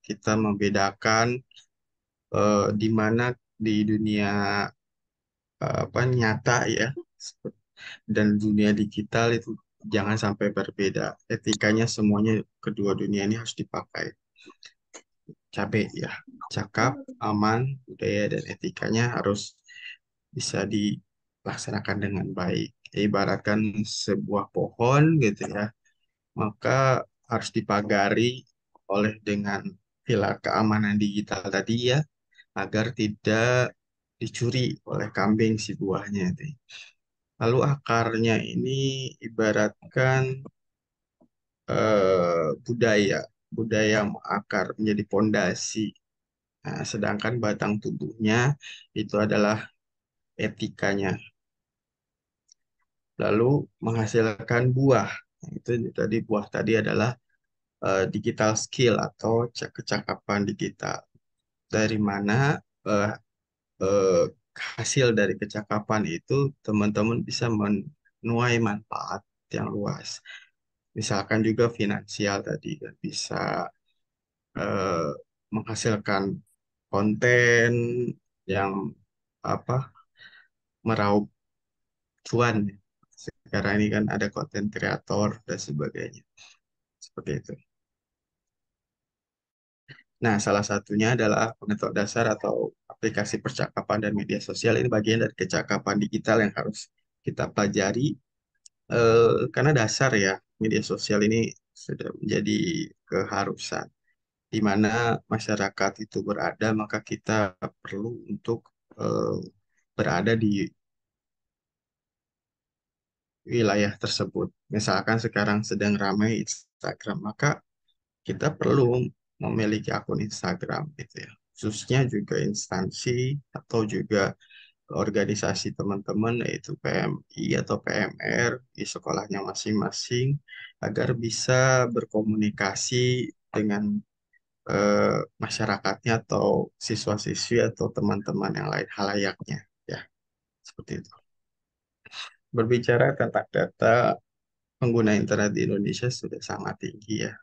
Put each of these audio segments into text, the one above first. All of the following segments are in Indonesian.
kita membedakan di mana di dunia apa nyata ya dan dunia digital itu jangan sampai berbeda. Etikanya semuanya kedua dunia ini harus dipakai. Cabe ya, cakap, aman, budaya dan etikanya harus bisa dilaksanakan dengan baik. Ibaratkan sebuah pohon gitu ya, maka harus dipagari oleh dengan pilar keamanan digital tadi ya, agar tidak dicuri oleh kambing si buahnya itu. Lalu akarnya ini ibaratkan budaya, budaya yang akar menjadi pondasi. Nah, sedangkan batang tubuhnya itu adalah etikanya. Lalu menghasilkan buah. Nah, itu tadi buah tadi adalah digital skill atau kecakapan digital. Dari mana eh, eh, hasil dari kecakapan itu teman-teman bisa menuai manfaat yang luas. Misalkan juga finansial tadi kan bisa eh, menghasilkan konten yang apa meraup cuan. Sekarang ini kan ada konten kreator dan sebagainya. Seperti itu. Nah, salah satunya adalah pengetahuan dasar atau aplikasi percakapan dan media sosial. Ini bagian dari kecakapan digital yang harus kita pelajari. Karena dasar ya, media sosial ini sudah menjadi keharusan. Di mana masyarakat itu berada, maka kita perlu untuk eh, berada di wilayah tersebut. Misalkan sekarang sedang ramai Instagram, maka kita perlu memiliki akun Instagram gitu ya. Khususnya juga instansi atau juga organisasi teman-teman yaitu PMI atau PMR di sekolahnya masing-masing agar bisa berkomunikasi dengan masyarakatnya atau siswa-siswi atau teman-teman yang lain halayaknya ya seperti itu. Berbicara tentang data pengguna internet di Indonesia sudah sangat tinggi ya.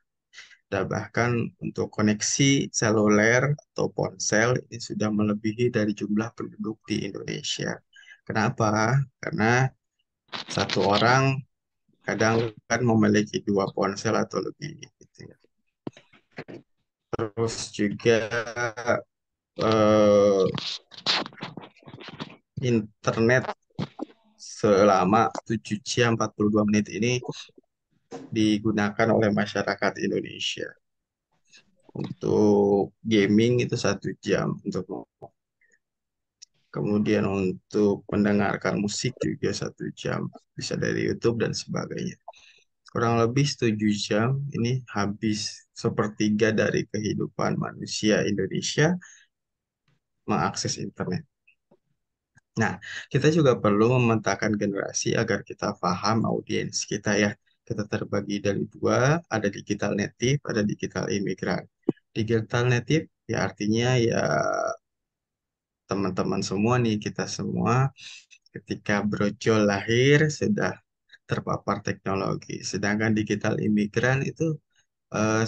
Dan bahkan untuk koneksi seluler atau ponsel ini sudah melebihi dari jumlah penduduk di Indonesia. Kenapa? Karena satu orang kadang kan memiliki dua ponsel atau lebih gitu ya. Terus juga eh, internet selama 7 jam 42 menit ini digunakan oleh masyarakat Indonesia. Untuk gaming itu 1 jam, untuk kemudian untuk mendengarkan musik juga 1 jam, bisa dari YouTube dan sebagainya. Kurang lebih 7 jam ini habis sepertiga dari kehidupan manusia Indonesia mengakses internet. Nah, kita juga perlu memetakan generasi agar kita paham audiens kita ya. Kita terbagi dari dua, ada digital native, ada digital imigran. Digital native ya artinya ya teman-teman semua nih, kita semua ketika brojol lahir sudah terpapar teknologi. Sedangkan digital imigran itu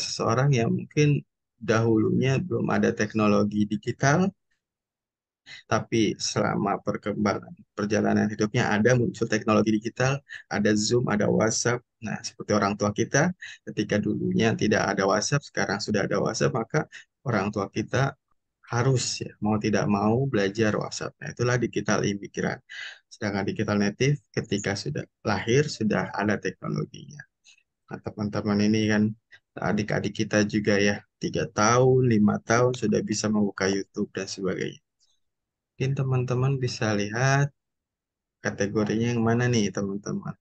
seseorang yang mungkin dahulunya belum ada teknologi digital, tapi selama perkembangan perjalanan hidupnya ada muncul teknologi digital, ada Zoom, ada WhatsApp. Nah, seperti orang tua kita, ketika dulunya tidak ada WhatsApp, sekarang sudah ada WhatsApp, maka orang tua kita harus ya mau tidak mau belajar WhatsApp. Nah, itulah digital imigran. Sedangkan digital native ketika sudah lahir sudah ada teknologinya. Nah, teman-teman ini kan adik-adik kita juga ya 3 tahun, 5 tahun sudah bisa membuka YouTube dan sebagainya. Mungkin teman-teman bisa lihat kategorinya yang mana nih teman-teman.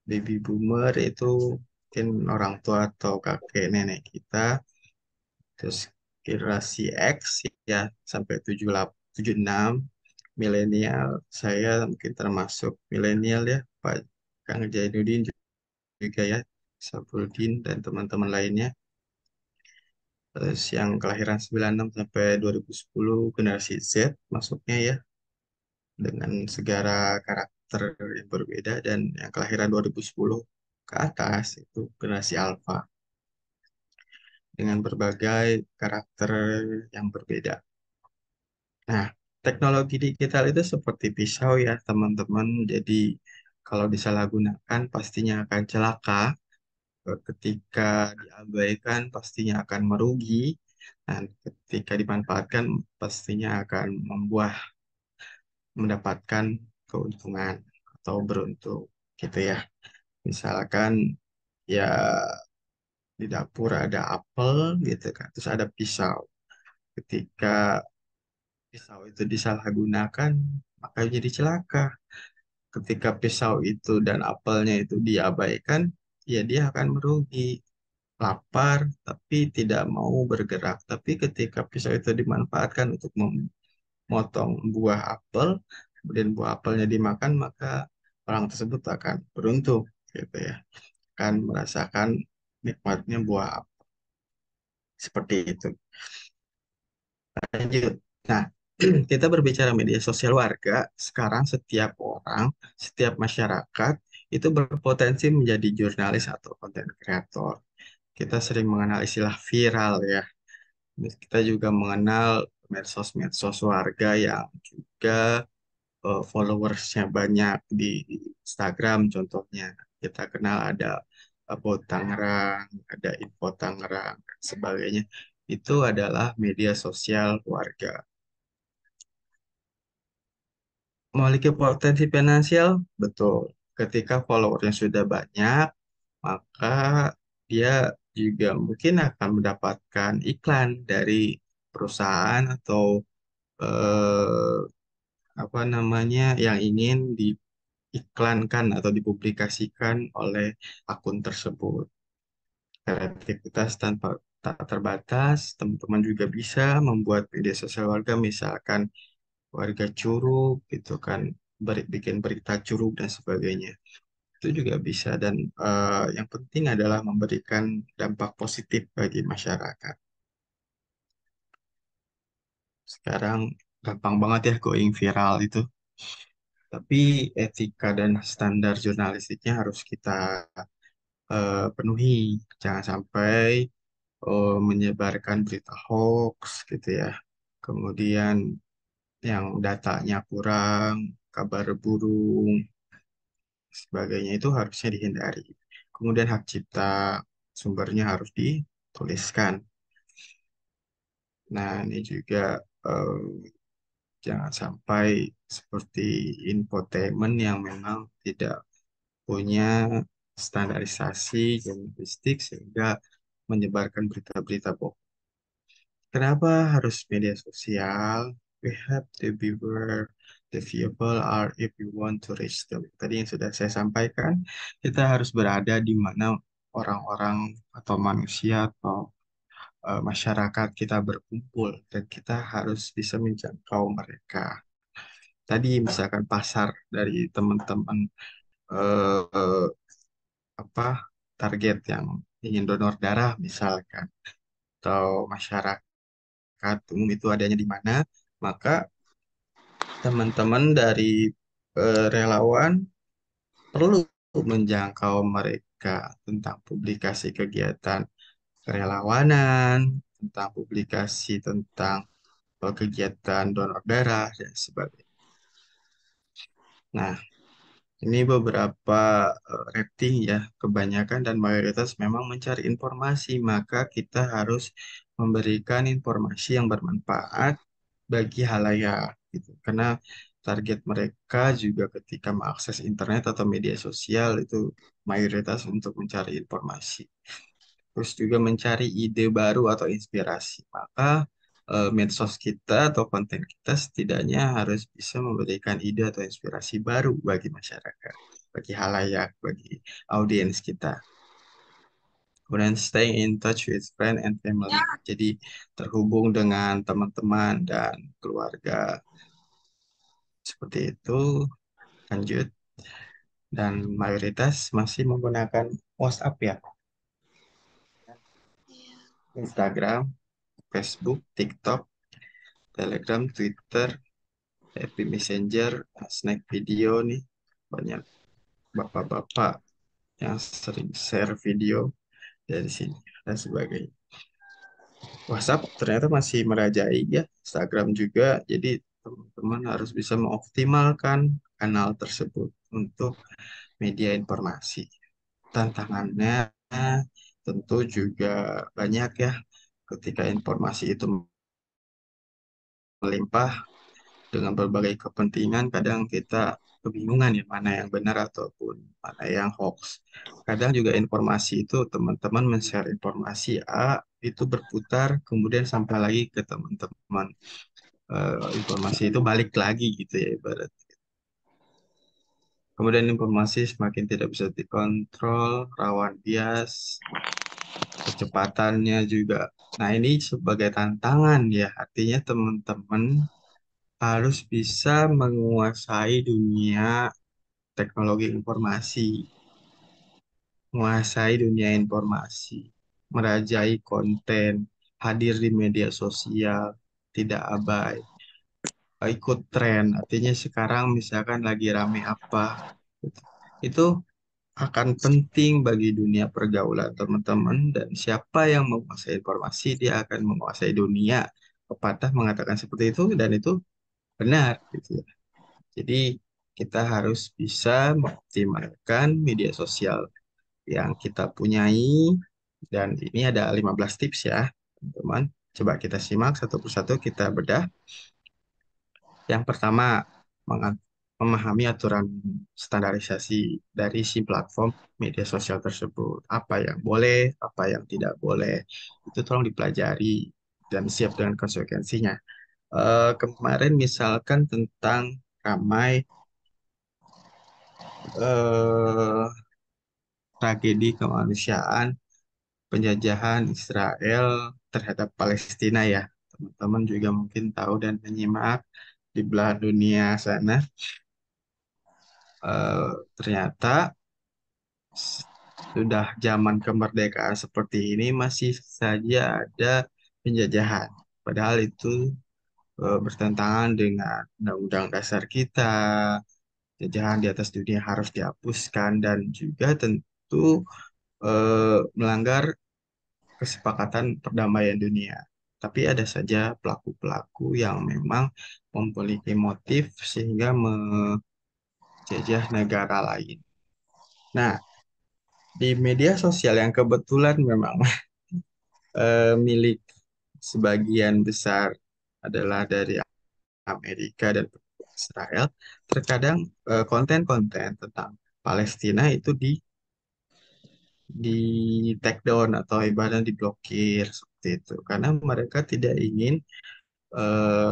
Baby boomer itu mungkin orang tua atau kakek nenek kita. Terus generasi X ya sampai 76 milenial. Saya mungkin termasuk milenial ya, Pak Kang Jainuddin juga ya, Safuddin dan teman-teman lainnya. Terus yang kelahiran 96 sampai 2010 generasi Z masuknya ya dengan segala karakter yang berbeda dan yang kelahiran 2010 ke atas itu generasi Alpha. dengan berbagai karakter yang berbeda. Nah, teknologi digital itu seperti pisau ya, teman-teman. Jadi, kalau disalahgunakan pastinya akan celaka. Ketika diabaikan pastinya akan merugi. Dan ketika dimanfaatkan pastinya akan mendapatkan keuntungan atau beruntung gitu ya. Misalkan ya di dapur ada apel gitu kan, terus ada pisau. Ketika pisau itu disalahgunakan, maka jadi celaka. Ketika pisau itu dan apelnya itu diabaikan, ya dia akan merugi. Lapar, tapi tidak mau bergerak. Tapi ketika pisau itu dimanfaatkan untuk memotong buah apel, kemudian buah apelnya dimakan, maka orang tersebut akan beruntung, gitu ya. Akan merasakan nikmatnya buah apel. Seperti itu. Lanjut. Nah, kita berbicara media sosial warga, sekarang setiap orang, setiap masyarakat itu berpotensi menjadi jurnalis atau konten kreator. Kita sering mengenal istilah viral ya. Kita juga mengenal medsos-medsos warga yang juga followersnya banyak di Instagram contohnya. Kita kenal ada About Tangerang, ada Info Tangerang, dan sebagainya. Itu adalah media sosial warga. Memiliki potensi finansial, betul. Ketika followernya sudah banyak, maka dia juga mungkin akan mendapatkan iklan dari perusahaan atau eh, apa namanya yang ingin diiklankan atau dipublikasikan oleh akun tersebut. Kreativitas tanpa tak terbatas, teman-teman juga bisa membuat media sosial warga, misalkan warga curug, gitu kan, bikin berita curug dan sebagainya. Itu juga bisa dan yang penting adalah memberikan dampak positif bagi masyarakat. Sekarang gampang banget ya going viral itu. Tapi etika dan standar jurnalistiknya harus kita penuhi. Jangan sampai menyebarkan berita hoax gitu ya. Kemudian yang datanya kurang, kabar burung, sebagainya itu harusnya dihindari. Kemudian hak cipta sumbernya harus dituliskan. Nah, ini juga eh, jangan sampai seperti infotainment yang memang tidak punya standarisasi jurnalistik sehingga menyebarkan berita-berita bohong. Kenapa harus media sosial? We have to be where the people are if we want to reach them. Tadi yang sudah saya sampaikan, kita harus berada di mana orang-orang atau manusia atau masyarakat kita berkumpul dan kita harus bisa menjangkau mereka. Tadi misalkan pasar dari teman-teman eh, apa target yang ingin donor darah misalkan atau masyarakat umum itu adanya di mana, maka teman-teman dari relawan perlu menjangkau mereka tentang publikasi kegiatan kerelawanan, tentang publikasi tentang kegiatan donor darah dan sebagainya. Nah, ini beberapa rating ya, kebanyakan dan mayoritas memang mencari informasi, maka kita harus memberikan informasi yang bermanfaat bagi halayak gitu. Karena target mereka juga ketika mengakses internet atau media sosial itu mayoritas untuk mencari informasi. Terus juga mencari ide baru atau inspirasi. Maka medsos kita atau konten kita setidaknya harus bisa memberikan ide atau inspirasi baru bagi masyarakat, bagi halayak, bagi audiens kita. Kemudian stay in touch with friend and family. Jadi terhubung dengan teman-teman dan keluarga. Seperti itu, lanjut. Dan mayoritas masih menggunakan WhatsApp ya. Instagram, Facebook, TikTok, Telegram, Twitter, Happy Messenger, Snack Video nih. Banyak bapak-bapak yang sering share video dari sini dan sebagainya. WhatsApp ternyata masih merajai ya, Instagram juga. Jadi teman-teman harus bisa mengoptimalkan kanal tersebut untuk media informasi. Tantangannya tentu juga banyak ya. Ketika informasi itu melimpah dengan berbagai kepentingan, kadang kita kebingungan ya mana yang benar ataupun mana yang hoax. Kadang juga informasi itu teman-teman men-share informasi A itu berputar kemudian sampai lagi ke teman-teman. Informasi itu balik lagi gitu ya ibarat. Kemudian informasi semakin tidak bisa dikontrol, rawan bias, kecepatannya juga. Nah, ini sebagai tantangan ya, artinya teman-teman harus bisa menguasai dunia teknologi informasi, menguasai dunia informasi, merajai konten, hadir di media sosial, tidak abai, ikut tren. Artinya sekarang misalkan lagi rame apa, gitu. Itu akan penting bagi dunia pergaulan teman-teman dan siapa yang menguasai informasi dia akan menguasai dunia. Pepatah mengatakan seperti itu dan itu benar gitu ya. Jadi kita harus bisa mengoptimalkan media sosial yang kita punyai dan ini ada 15 tips ya teman-teman. Coba kita simak satu persatu kita bedah. Yang pertama, menga- memahami aturan standarisasi dari si platform media sosial tersebut. Apa yang boleh, apa yang tidak boleh. Itu tolong dipelajari dan siap dengan konsekuensinya. Kemarin misalkan tentang ramai eh, tragedi kemanusiaan penjajahan Israel terhadap Palestina ya. Teman-teman juga mungkin tahu dan menyimak di belahan dunia sana. Ternyata sudah zaman kemerdekaan seperti ini masih saja ada penjajahan. Padahal itu bertentangan dengan undang-undang dasar kita. Penjajahan di atas dunia harus dihapuskan dan juga tentu melanggar kesepakatan perdamaian dunia. Tapi ada saja pelaku-pelaku yang memang memiliki motif sehingga menjajah negara lain. Nah, di media sosial yang kebetulan memang milik sebagian besar adalah dari Amerika dan Israel, terkadang konten-konten tentang Palestina itu di take down atau ibaratnya diblokir seperti itu karena mereka tidak ingin eh,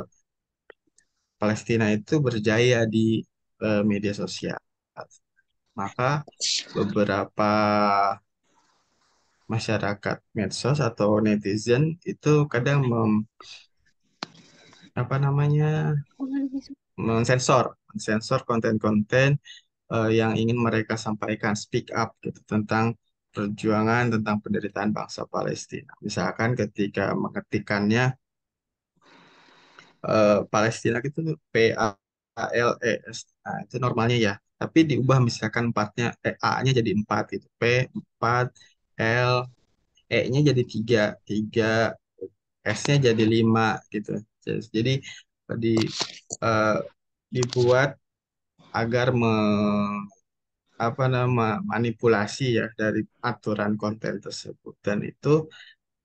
Palestina itu berjaya di media sosial. Maka beberapa masyarakat medsos atau netizen itu kadang apa namanya mensensor konten-konten yang ingin mereka sampaikan, speak up gitu tentang perjuangan tentang penderitaan bangsa Palestina. Misalkan ketika mengetikkannya Palestina gitu PALES. Nah, itu normalnya ya. Tapi diubah misalkan empatnya A-nya jadi 4 gitu. P 4 L E-nya jadi 3 3 S-nya jadi 5 gitu. Jadi di eh, dibuat agar apa nama manipulasi ya dari aturan konten tersebut dan itu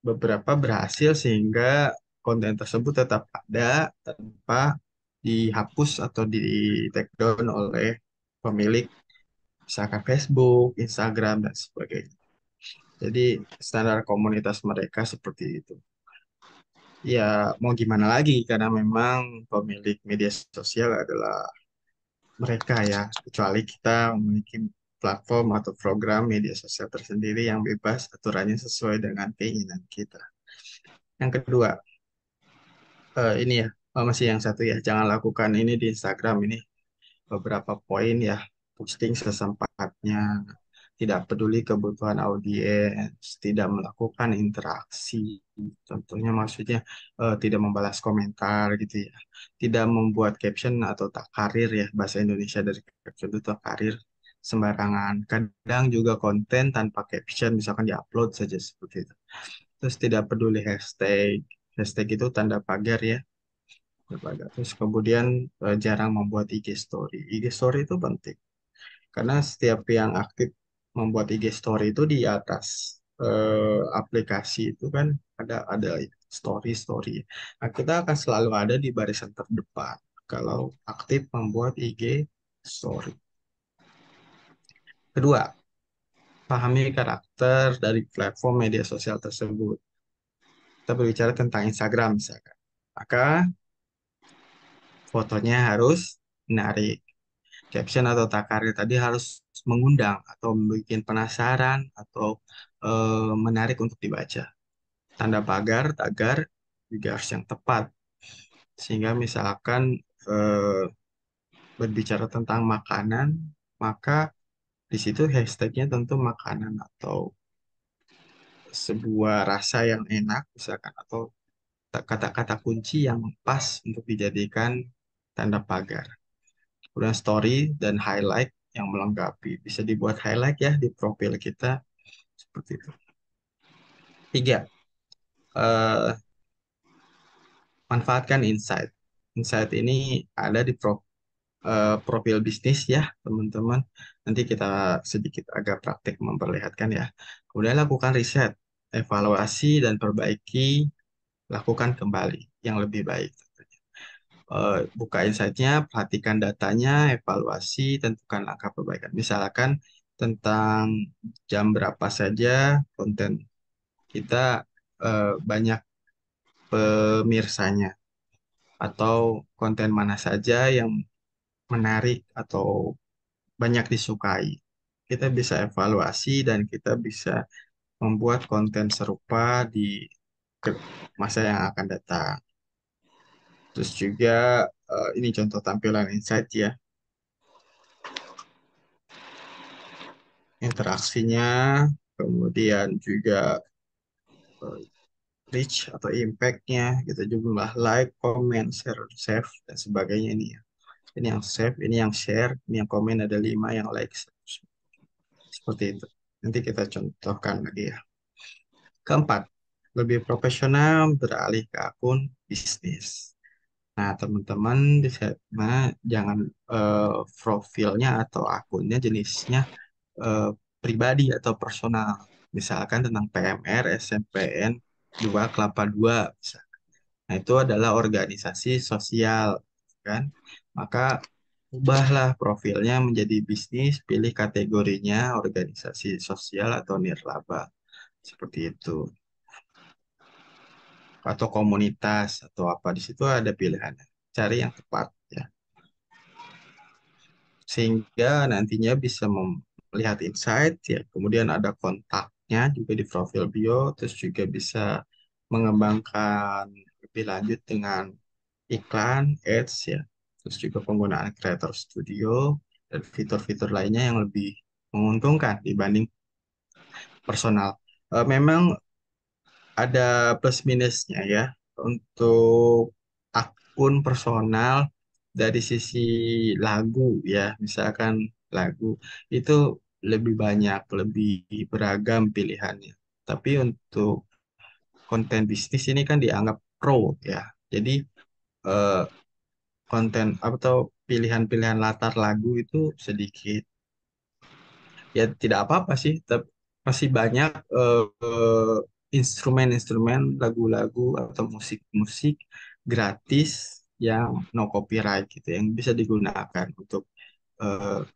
beberapa berhasil sehingga konten tersebut tetap ada tanpa dihapus atau di take down oleh pemilik misalkan Facebook, Instagram dan sebagainya. Jadi standar komunitas mereka seperti itu. Ya mau gimana lagi karena memang pemilik media sosial adalah mereka ya, kecuali kita memiliki platform atau program media sosial tersendiri yang bebas aturannya sesuai dengan keinginan kita. Yang kedua, ini ya, masih yang satu ya, jangan lakukan ini di Instagram ini beberapa poin ya, posting sesempatnya, tidak peduli kebutuhan audiens, tidak melakukan interaksi, contohnya maksudnya tidak membalas komentar gitu ya, tidak membuat caption atau takarir ya, bahasa Indonesia dari caption itu takarir sembarangan, kadang juga konten tanpa caption misalkan diupload saja seperti itu. terus tidak peduli hashtag. Hashtag itu tanda pagar ya. Tanda pagar. Terus kemudian jarang membuat IG story. IG story itu penting karena setiap yang aktif membuat IG story itu di atas aplikasi itu kan ada story story. Nah, kita akan selalu ada di barisan terdepan kalau aktif membuat IG story. Kedua, pahami karakter dari platform media sosial tersebut. Kita berbicara tentang Instagram misalkan. Maka fotonya harus menarik. Caption atau takarnya tadi harus mengundang atau membuat penasaran atau menarik untuk dibaca. Tanda pagar, tagar juga harus yang tepat. Sehingga misalkan eh, berbicara tentang makanan, maka di situ hashtagnya tentu makanan atau sebuah rasa yang enak misalkan atau kata-kata kunci yang pas untuk dijadikan tanda pagar. Kemudian story dan highlight yang melengkapi. Bisa dibuat highlight ya di profil kita seperti itu. Tiga, eh, manfaatkan insight. Insight ini ada di profil bisnis ya, teman-teman. Nanti kita sedikit agak praktik memperlihatkan ya. Kemudian lakukan riset, evaluasi dan perbaiki, lakukan kembali yang lebih baik. Buka insight-nya, perhatikan datanya, evaluasi, tentukan langkah perbaikan. Misalkan tentang jam berapa saja konten kita banyak pemirsanya, atau konten mana saja yang menarik atau banyak disukai. Kita bisa evaluasi dan kita bisa membuat konten serupa di ke- masa yang akan datang. Terus juga ini contoh tampilan insight ya. Interaksinya, kemudian juga eh, reach atau impact-nya, gitu, jumlah like, comment, share, save, dan sebagainya ini ya. Ini yang save, ini yang share, ini yang komen ada 5, yang like, seperti itu. Nanti kita contohkan lagi ya. Keempat, lebih profesional beralih ke akun bisnis. Nah, teman-teman di sana jangan profilnya atau akunnya jenisnya eh, pribadi atau personal. Misalkan tentang PMR, SMPN 2 Kelapa 2. Misalkan. Nah, itu adalah organisasi sosial, kan? Maka ubahlah profilnya menjadi bisnis, pilih kategorinya organisasi sosial atau nirlaba. Seperti itu. Atau komunitas atau apa di situ ada pilihannya. Cari yang tepat ya. Sehingga nantinya bisa melihat insight ya, kemudian ada kontaknya juga di profil bio, terus juga bisa mengembangkan lebih lanjut dengan iklan, ads ya, terus juga penggunaan Creator Studio dan fitur-fitur lainnya yang lebih menguntungkan dibanding personal. Memang ada plus minusnya ya untuk akun personal dari sisi lagu ya, misalkan lagu itu lebih banyak, lebih beragam pilihannya. Tapi untuk konten bisnis ini kan dianggap pro ya. Jadi eh, konten atau pilihan-pilihan latar lagu itu sedikit. Ya tidak apa-apa sih, tapi masih banyak instrumen-instrumen lagu-lagu atau musik-musik gratis yang no copyright gitu yang bisa digunakan untuk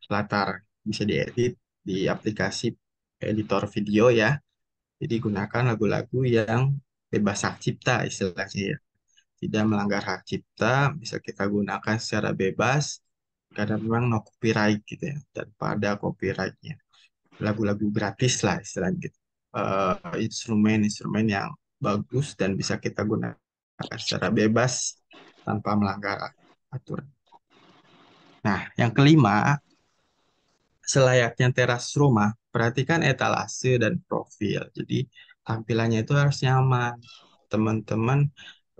latar, bisa diedit di aplikasi editor video ya. Jadi gunakan lagu-lagu yang bebas hak cipta istilahnya ya. Tidak melanggar hak cipta, bisa kita gunakan secara bebas karena memang no copyright gitu ya, dan pada copyrightnya lagu-lagu gratis lah istilahnya gitu. Instrumen-instrumen yang bagus dan bisa kita gunakan secara bebas tanpa melanggar aturan. Nah, yang kelima, selayaknya teras rumah, perhatikan etalase dan profil. Jadi tampilannya itu harus nyaman. Teman-teman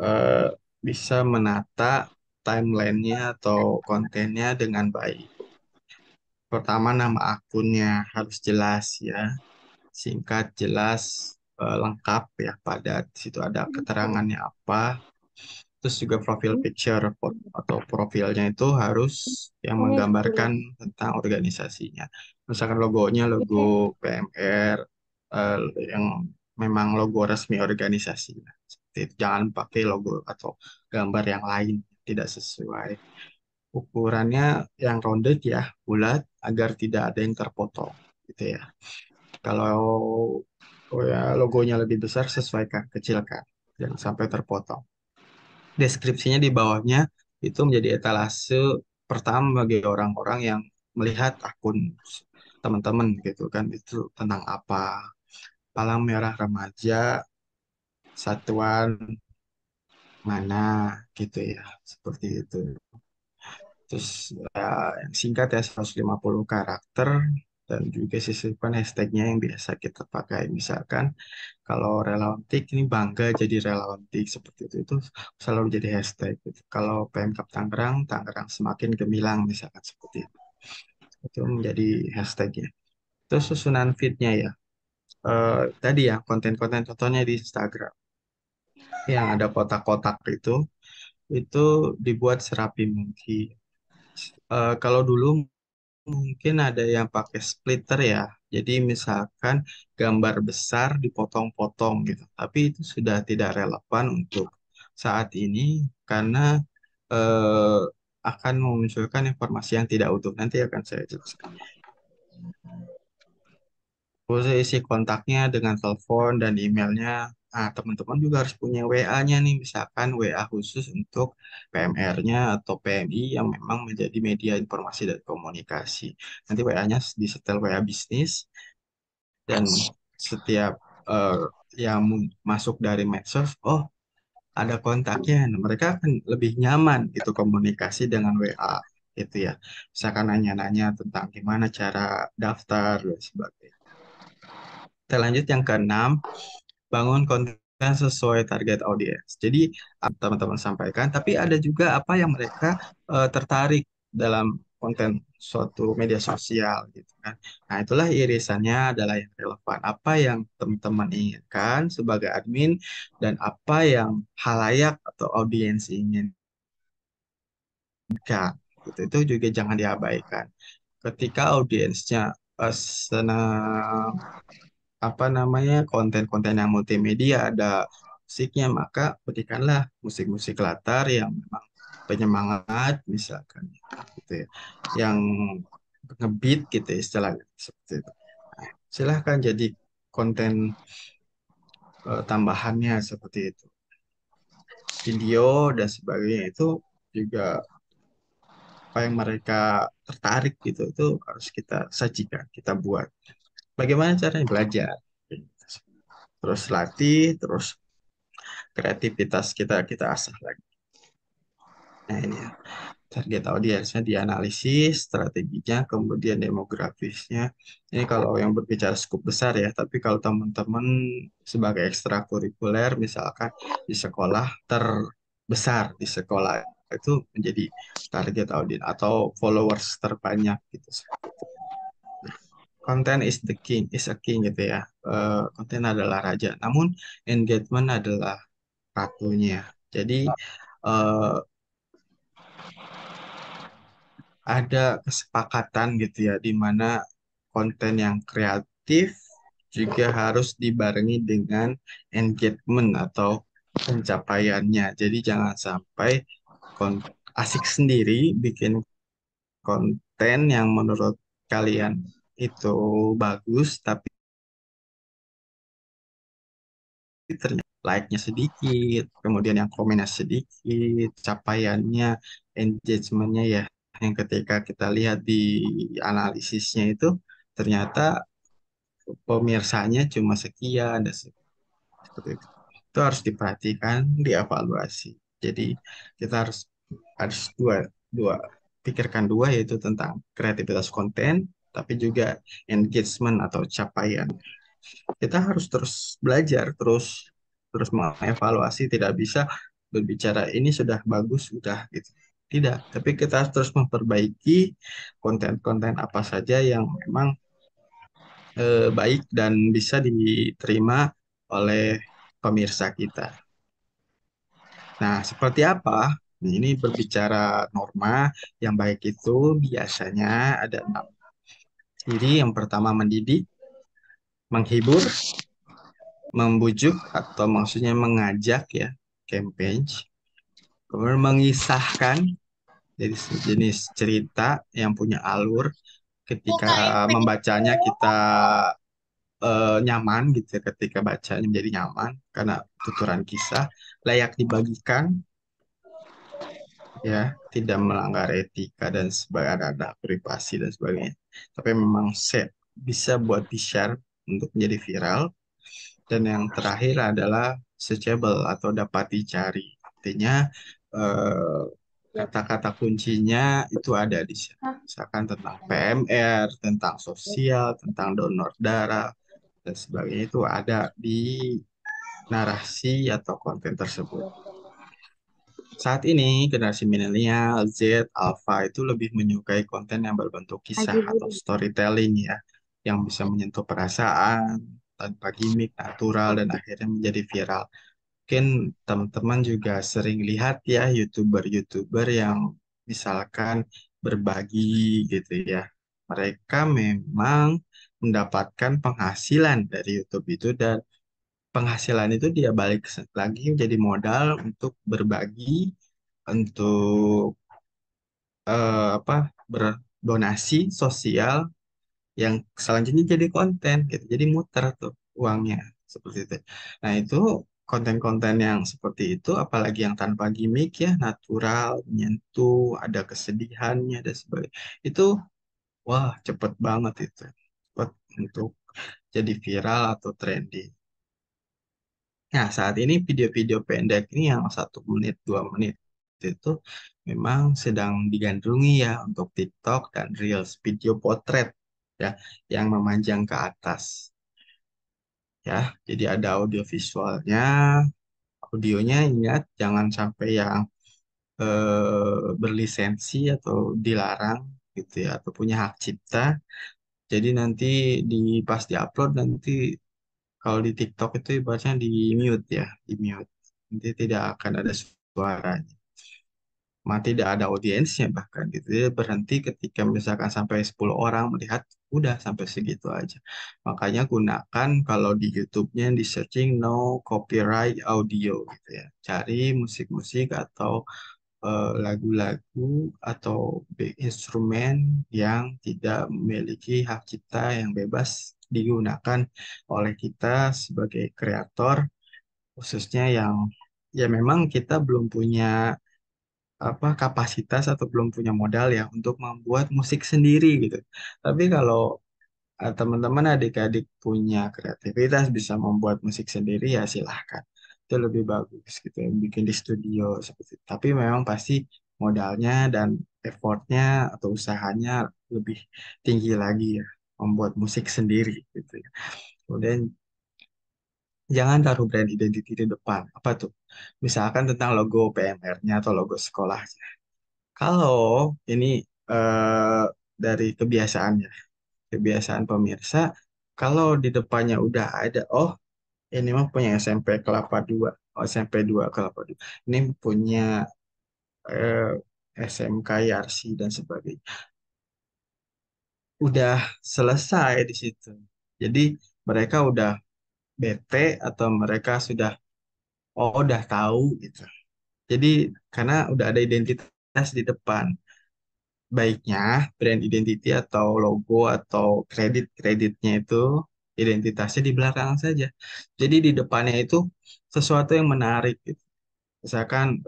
eh, bisa menata timelinenya atau kontennya dengan baik. Pertama, nama akunnya harus jelas ya, singkat, jelas, lengkap ya, padat. Di situ ada keterangannya apa. Terus juga profil picture atau profilnya itu harus yang menggambarkan tentang organisasinya. Misalkan logonya logo PMR, eh, yang memang logo resmi organisasinya. Seperti itu. Jangan pakai logo atau gambar yang lain tidak sesuai. Ukurannya yang rounded ya, bulat agar tidak ada yang terpotong gitu ya. Kalau oh ya, logonya lebih besar sesuaikan, kecilkan, jangan sampai terpotong. Deskripsinya di bawahnya itu menjadi etalase pertama bagi orang-orang yang melihat akun teman-teman gitu kan, itu tentang apa. Palang merah remaja, satuan mana gitu ya, seperti itu. Terus ya, yang singkat ya 150 karakter, dan juga sisipkan hashtagnya yang biasa kita pakai. Misalkan kalau relawan TIK ini bangga jadi relawan TIK, seperti itu selalu jadi hashtag gitu. Kalau Pemkab Tangerang, Tangerang semakin gemilang misalkan seperti itu menjadi hashtagnya. Terus susunan feednya ya. Tadi ya konten-konten contohnya di Instagram yang ada kotak-kotak itu dibuat serapi mungkin. Kalau dulu mungkin ada yang pakai splitter ya. Jadi misalkan gambar besar dipotong-potong gitu. Tapi itu sudah tidak relevan untuk saat ini karena eh, akan memunculkan informasi yang tidak utuh. Nanti akan saya jelaskan. Terus isi kontaknya dengan telepon dan emailnya. Nah, teman-teman juga harus punya WA-nya nih, misalkan WA khusus untuk PMR-nya atau PMI yang memang menjadi media informasi dan komunikasi. Nanti WA-nya disetel WA bisnis, dan setiap eh, yang masuk dari medsos, oh ada kontaknya. Nah, mereka akan lebih nyaman itu komunikasi dengan WA gitu ya. Misalkan nanya-nanya tentang gimana cara daftar dan sebagainya. Kita lanjut yang keenam, bangun konten sesuai target audiens. Jadi teman-teman sampaikan, tapi ada juga apa yang mereka tertarik dalam konten suatu media sosial gitu kan. Nah, itulah irisannya adalah yang relevan. Apa yang teman-teman inginkan sebagai admin dan apa yang halayak atau audiens inginkan gitu. Itu juga jangan diabaikan. Ketika audiensnya senang apa namanya konten-konten yang multimedia ada musiknya, maka berikanlah musik-musik latar yang memang penyemangat misalkan gitu ya, yang ngebeat gitu ya, istilahnya seperti itu. Nah, silahkan jadi konten tambahannya seperti itu, video dan sebagainya itu juga apa yang mereka tertarik gitu itu harus kita sajikan, kita buat. Bagaimana caranya belajar? Terus latih, terus kreativitas kita kita asah lagi. Nah ini ya, target audiensnya dianalisis, strateginya, kemudian demografisnya. Ini kalau yang berbicara skup besar ya, tapi kalau teman-teman sebagai ekstrakurikuler, misalkan di sekolah terbesar di sekolah itu menjadi target audiens atau followers terbanyak gitu. Konten is the king, is a king gitu ya. Konten adalah raja, namun engagement adalah ratunya. Jadi eh, ada kesepakatan gitu ya, di mana konten yang kreatif juga harus dibarengi dengan engagement atau pencapaiannya. Jadi jangan sampai kon- asik sendiri bikin konten yang menurut kalian itu bagus, tapi ternyata like-nya sedikit, kemudian yang komennya sedikit, capaiannya, engagement-nya ya, yang ketika kita lihat di analisisnya itu ternyata pemirsanya cuma sekian dan seperti itu. Itu harus diperhatikan, dievaluasi. Jadi kita harus harus dua dua pikirkan dua, yaitu tentang kreativitas konten, tapi juga engagement atau capaian. Kita harus terus belajar, terus terus mengevaluasi, tidak bisa berbicara ini sudah bagus sudah gitu. Tidak, tapi kita harus terus memperbaiki konten-konten apa saja yang memang baik dan bisa diterima oleh pemirsa kita. Nah, seperti apa? Ini berbicara norma yang baik itu biasanya ada enam. Jadi yang pertama mendidik, menghibur, membujuk atau maksudnya mengajak ya, campaign. Kemudian mengisahkan, jadi sejenis cerita yang punya alur. Ketika membacanya kita nyaman gitu ya, ketika bacanya menjadi nyaman karena tuturan kisah, layak dibagikan, ya, tidak melanggar etika dan sebagainya, ada privasi dan sebagainya. Tapi memang set bisa buat di-share untuk menjadi viral. Dan yang terakhir adalah searchable atau dapat dicari. Artinya eh, kata-kata kuncinya itu ada di sini. Misalkan tentang PMR, tentang sosial, tentang donor darah, dan sebagainya itu ada di narasi atau konten tersebut. Saat ini, generasi milenial, Z, Alpha itu lebih menyukai konten yang berbentuk kisah atau storytelling ya, yang bisa menyentuh perasaan tanpa gimmick, natural, dan akhirnya menjadi viral. Mungkin teman-teman juga sering lihat ya YouTuber-YouTuber yang misalkan berbagi gitu ya. Mereka memang mendapatkan penghasilan dari YouTube itu dan penghasilan itu dia balik lagi menjadi modal untuk berbagi, untuk apa berdonasi sosial yang selanjutnya jadi konten gitu. Jadi muter tuh uangnya seperti itu. Nah, itu konten-konten yang seperti itu apalagi yang tanpa gimmick ya, natural, menyentuh, ada kesedihannya dan sebagainya. Itu wah, cepet banget itu. Cepet untuk jadi viral atau trending. Nah, saat ini video-video pendek ini yang 1 menit, 2 menit itu memang sedang digandrungi ya untuk TikTok dan Reels, video potret ya, yang memanjang ke atas ya. Jadi ada audio visualnya, audionya ingat jangan sampai yang berlisensi atau dilarang gitu ya, atau punya hak cipta. Jadi nanti pas diupload nanti kalau di TikTok itu ibaratnya di mute ya, di mute. Nanti tidak akan ada suaranya. Tidak ada audiensnya bahkan gitu. Dia berhenti ketika misalkan sampai 10 orang melihat, udah sampai segitu aja. Makanya gunakan kalau di YouTube-nya di searching no copyright audio gitu ya. Cari musik-musik atau lagu-lagu atau instrumen yang tidak memiliki hak cipta yang bebas digunakan oleh kita sebagai kreator, khususnya yang ya memang kita belum punya kapasitas atau belum punya modal ya untuk membuat musik sendiri gitu. Tapi kalau teman-teman adik-adik punya kreativitas bisa membuat musik sendiri ya silahkan. Itu lebih bagus gitu ya, bikin di studio seperti itu. Tapi memang pasti modalnya dan effortnya atau usahanya lebih tinggi lagi ya membuat musik sendiri gitu ya. Kemudian jangan taruh brand identity di depan. Apa tuh? Misalkan tentang logo PMR-nya atau logo sekolah. Kalau ini eh, dari kebiasaannya, kebiasaan pemirsa, kalau di depannya udah ada, oh ini mah punya SMP Kelapa Dua, oh SMP 2 Kelapa Dua, ini punya eh, SMK Yarsi dan sebagainya. Udah selesai di situ. Jadi mereka udah bete atau mereka sudah, oh udah tahu gitu. Jadi karena udah ada identitas di depan. Baiknya brand identity atau logo atau kreditnya itu identitasnya di belakang saja. Jadi di depannya itu sesuatu yang menarik gitu. Misalkan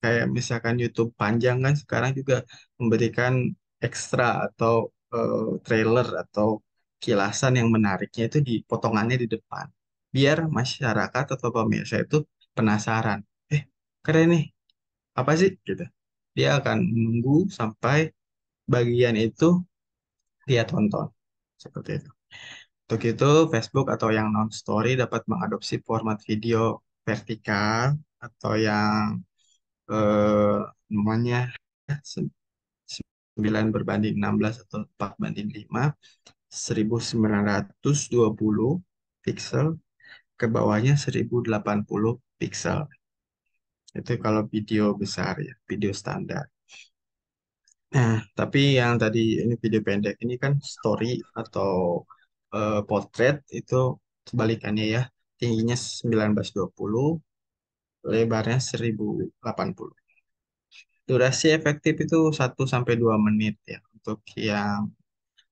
kayak misalkan YouTube panjang kan sekarang juga memberikan ekstra atau trailer atau kilasan yang menariknya itu di potongannya di depan. Biar masyarakat atau pemirsa itu penasaran. Eh, keren nih. Apa sih gitu. Dia akan menunggu sampai bagian itu dia tonton. Seperti itu. Untuk itu, Facebook atau yang non-story dapat mengadopsi format video vertikal atau yang eh, namanya 9:16 atau 4:5, 1920 pixel. ke bawahnya 1080 pixel. Itu kalau video besar ya, video standar. Nah, tapi yang tadi ini video pendek ini kan story atau potret itu sebalikannya ya. Tingginya 1920, lebarnya 1080. Durasi efektif itu 1 sampai 2 menit ya. Untuk yang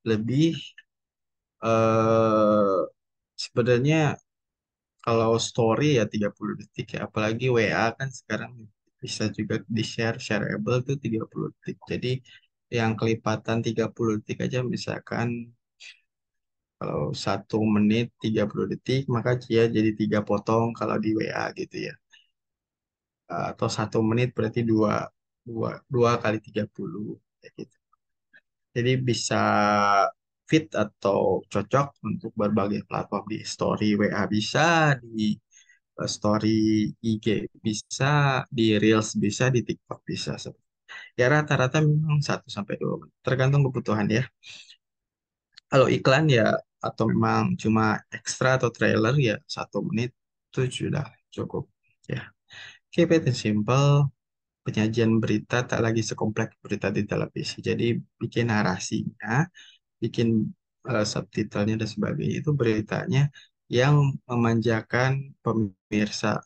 lebih eh sebenarnya kalau story ya 30 detik ya. Apalagi WA kan sekarang bisa juga di-share, shareable tuh 30 detik. Jadi yang kelipatan 30 detik aja misalkan kalau 1 menit 30 detik maka dia jadi 3 potong kalau di WA gitu ya. Atau 1 menit berarti dua kali 30 kayak gitu. Jadi bisa fit atau cocok untuk berbagai platform di story WA bisa, di story IG bisa, di Reels bisa, di TikTok bisa. Ya rata-rata memang 1 sampai 2 menit, tergantung kebutuhan ya. Kalau iklan ya atau memang cuma ekstra atau trailer ya 1 menit itu sudah cukup. Ya, keep it simple. Penyajian berita tak lagi sekompleks berita di televisi. Jadi bikin narasinya, bikin subtitlenya dan sebagainya itu beritanya yang memanjakan pemirsa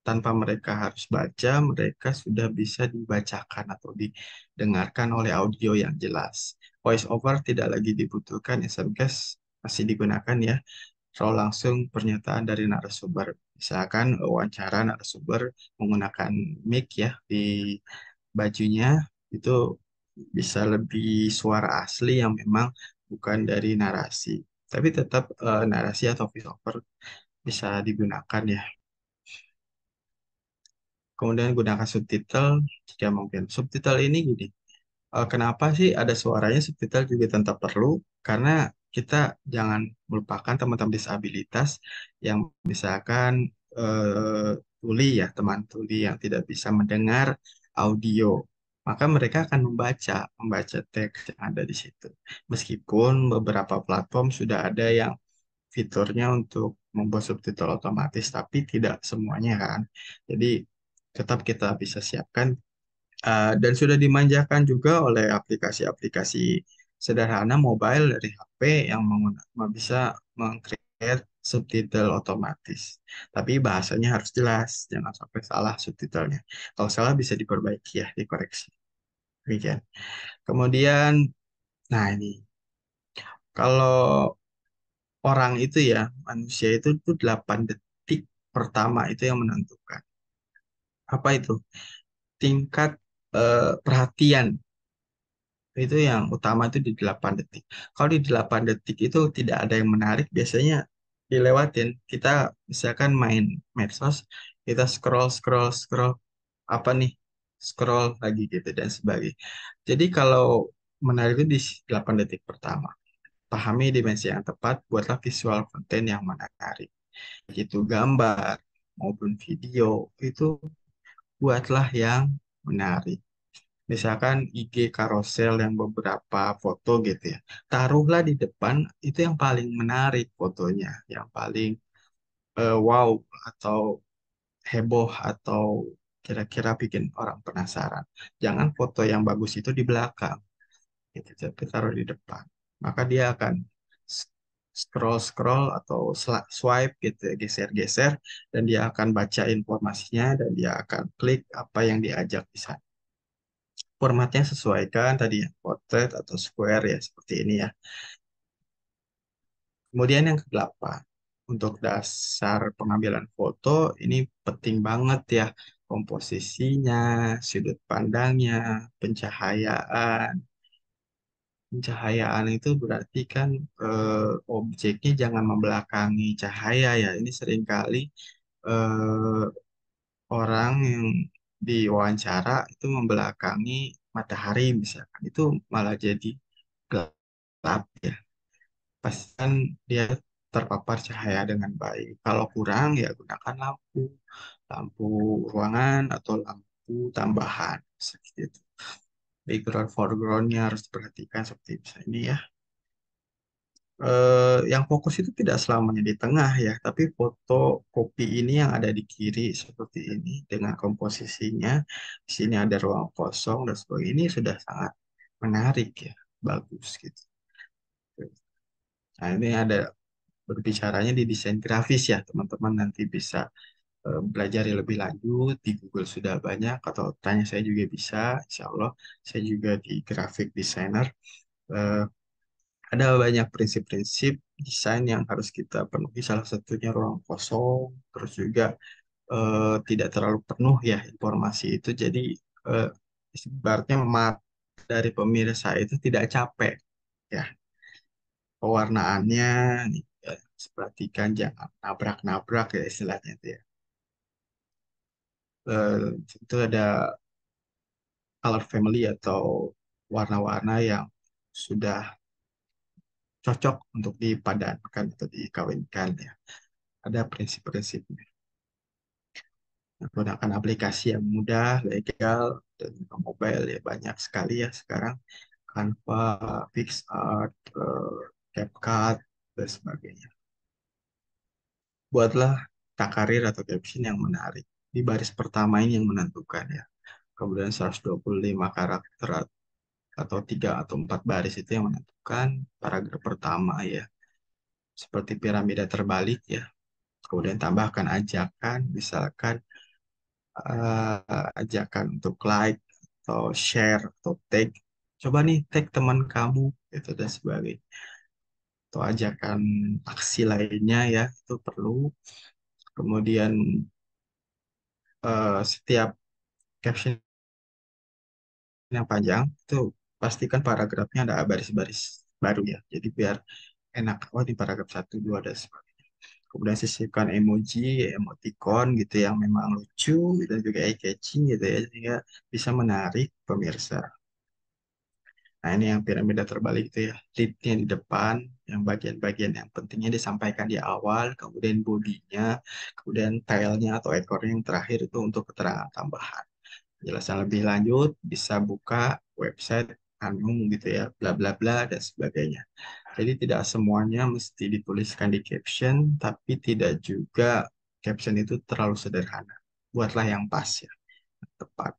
tanpa mereka harus baca, mereka sudah bisa dibacakan atau didengarkan oleh audio yang jelas. Voice over tidak lagi dibutuhkan, in some case masih digunakan ya. Soal langsung pernyataan dari narasumber. Misalkan wawancara narasumber menggunakan mic ya di bajunya itu bisa lebih suara asli yang memang bukan dari narasi. Tapi tetap narasi atau voice over bisa digunakan ya. Kemudian gunakan subtitle jika mungkin. Subtitle ini gini, kenapa sih ada suaranya subtitle juga tetap perlu? Karena kita jangan melupakan teman-teman disabilitas yang misalkan tuli ya, teman tuli yang tidak bisa mendengar audio. Maka mereka akan membaca teks yang ada di situ. Meskipun beberapa platform sudah ada yang fiturnya untuk membuat subtitle otomatis, tapi tidak semuanya kan. Jadi tetap kita bisa siapkan dan sudah dimanjakan juga oleh aplikasi-aplikasi sederhana mobile dari HP yang bisa meng-create subtitle otomatis. Tapi bahasanya harus jelas, jangan sampai salah subtitlenya. Kalau salah bisa diperbaiki ya, dikoreksi. Demikian. Kemudian, nah ini, kalau orang itu ya, manusia itu tuh 8 detik pertama itu yang menentukan. Apa itu? Tingkat perhatian itu yang utama itu di 8 detik. Kalau di 8 detik itu tidak ada yang menarik, biasanya dilewatin. Kita misalkan main medsos, kita scroll, scroll, scroll, apa nih, scroll lagi gitu dan sebagainya. Jadi kalau menarik itu di 8 detik pertama. Pahami dimensi yang tepat, buatlah visual konten yang menarik. Itu gambar maupun video, itu buatlah yang menarik. Misalkan IG carousel yang beberapa foto gitu ya. Taruhlah di depan itu yang paling menarik fotonya, yang paling wow atau heboh atau kira-kira bikin orang penasaran. Jangan foto yang bagus itu di belakang, gitu, tapi taruh di depan. Maka dia akan scroll-scroll atau swipe gitu ya, geser-geser, dan dia akan baca informasinya dan dia akan klik apa yang diajak di sana. Formatnya sesuaikan tadi ya, portrait atau square ya, seperti ini ya. Kemudian yang kedelapan, untuk dasar pengambilan foto, ini penting banget ya. Komposisinya, sudut pandangnya, pencahayaan. Pencahayaan itu berarti kan objeknya jangan membelakangi cahaya ya. Ini seringkali eh, orang yang diwawancara itu membelakangi matahari misalkan. Itu malah jadi gelap ya. Pastikan dia terpapar cahaya dengan baik. Kalau kurang ya gunakan lampu, lampu ruangan atau lampu tambahan seperti itu. Background foregroundnya harus diperhatikan seperti ini ya. yang fokus itu tidak selamanya di tengah ya, tapi foto kopi ini yang ada di kiri seperti ini dengan komposisinya. Di sini ada ruang kosong dan sebagainya. Ini sudah sangat menarik ya, bagus gitu. Nah, ini ada berbicaranya di desain grafis ya, teman-teman nanti bisa belajar lebih lanjut di Google sudah banyak atau tanya saya juga bisa, Insya Allah saya juga di graphic designer. Eh, ada banyak prinsip-prinsip desain yang harus kita penuhi, salah satunya ruang kosong, terus juga tidak terlalu penuh ya informasi itu, jadi eh, ibaratnya mata dari pemirsa itu tidak capek ya. Pewarnaannya nih, ya, perhatikan jangan nabrak-nabrak ya istilahnya itu ya. Itu ada color family atau warna-warna yang sudah cocok untuk dipadankan atau dikawinkan ya. Ada prinsip-prinsipnya. Menggunakan aplikasi yang mudah, legal, dan juga mobile ya banyak sekali ya sekarang. Canva, PixArt, CapCut, dan sebagainya. Buatlah takarir atau caption yang menarik. Di baris pertama ini yang menentukan ya. Kemudian 125 karakter atau 3 atau 4 baris itu yang menentukan paragraf pertama ya. Seperti piramida terbalik ya. Kemudian tambahkan ajakan, misalkan ajakan untuk like atau share atau tag. Coba nih tag teman kamu itu dan sebagainya. Atau ajakan aksi lainnya ya itu perlu. Kemudian setiap caption yang panjang itu pastikan paragrafnya ada baris-baris baru ya. Jadi biar enak. Oh di paragraf 1, 2 dan sebagainya. Kemudian sisipkan emoji, emoticon gitu yang memang lucu dan juga eye-catching gitu ya, sehingga bisa menarik pemirsa. Nah, ini yang piramida terbalik itu ya. Lead-nya di depan, yang bagian-bagian yang pentingnya disampaikan di awal, kemudian bodinya, kemudian tailnya atau ekornya yang terakhir itu untuk keterangan tambahan. Penjelasan lebih lanjut bisa buka website Anung gitu ya, bla bla bla dan sebagainya. Jadi tidak semuanya mesti dituliskan di caption, tapi tidak juga caption itu terlalu sederhana. Buatlah yang pas ya, tepat.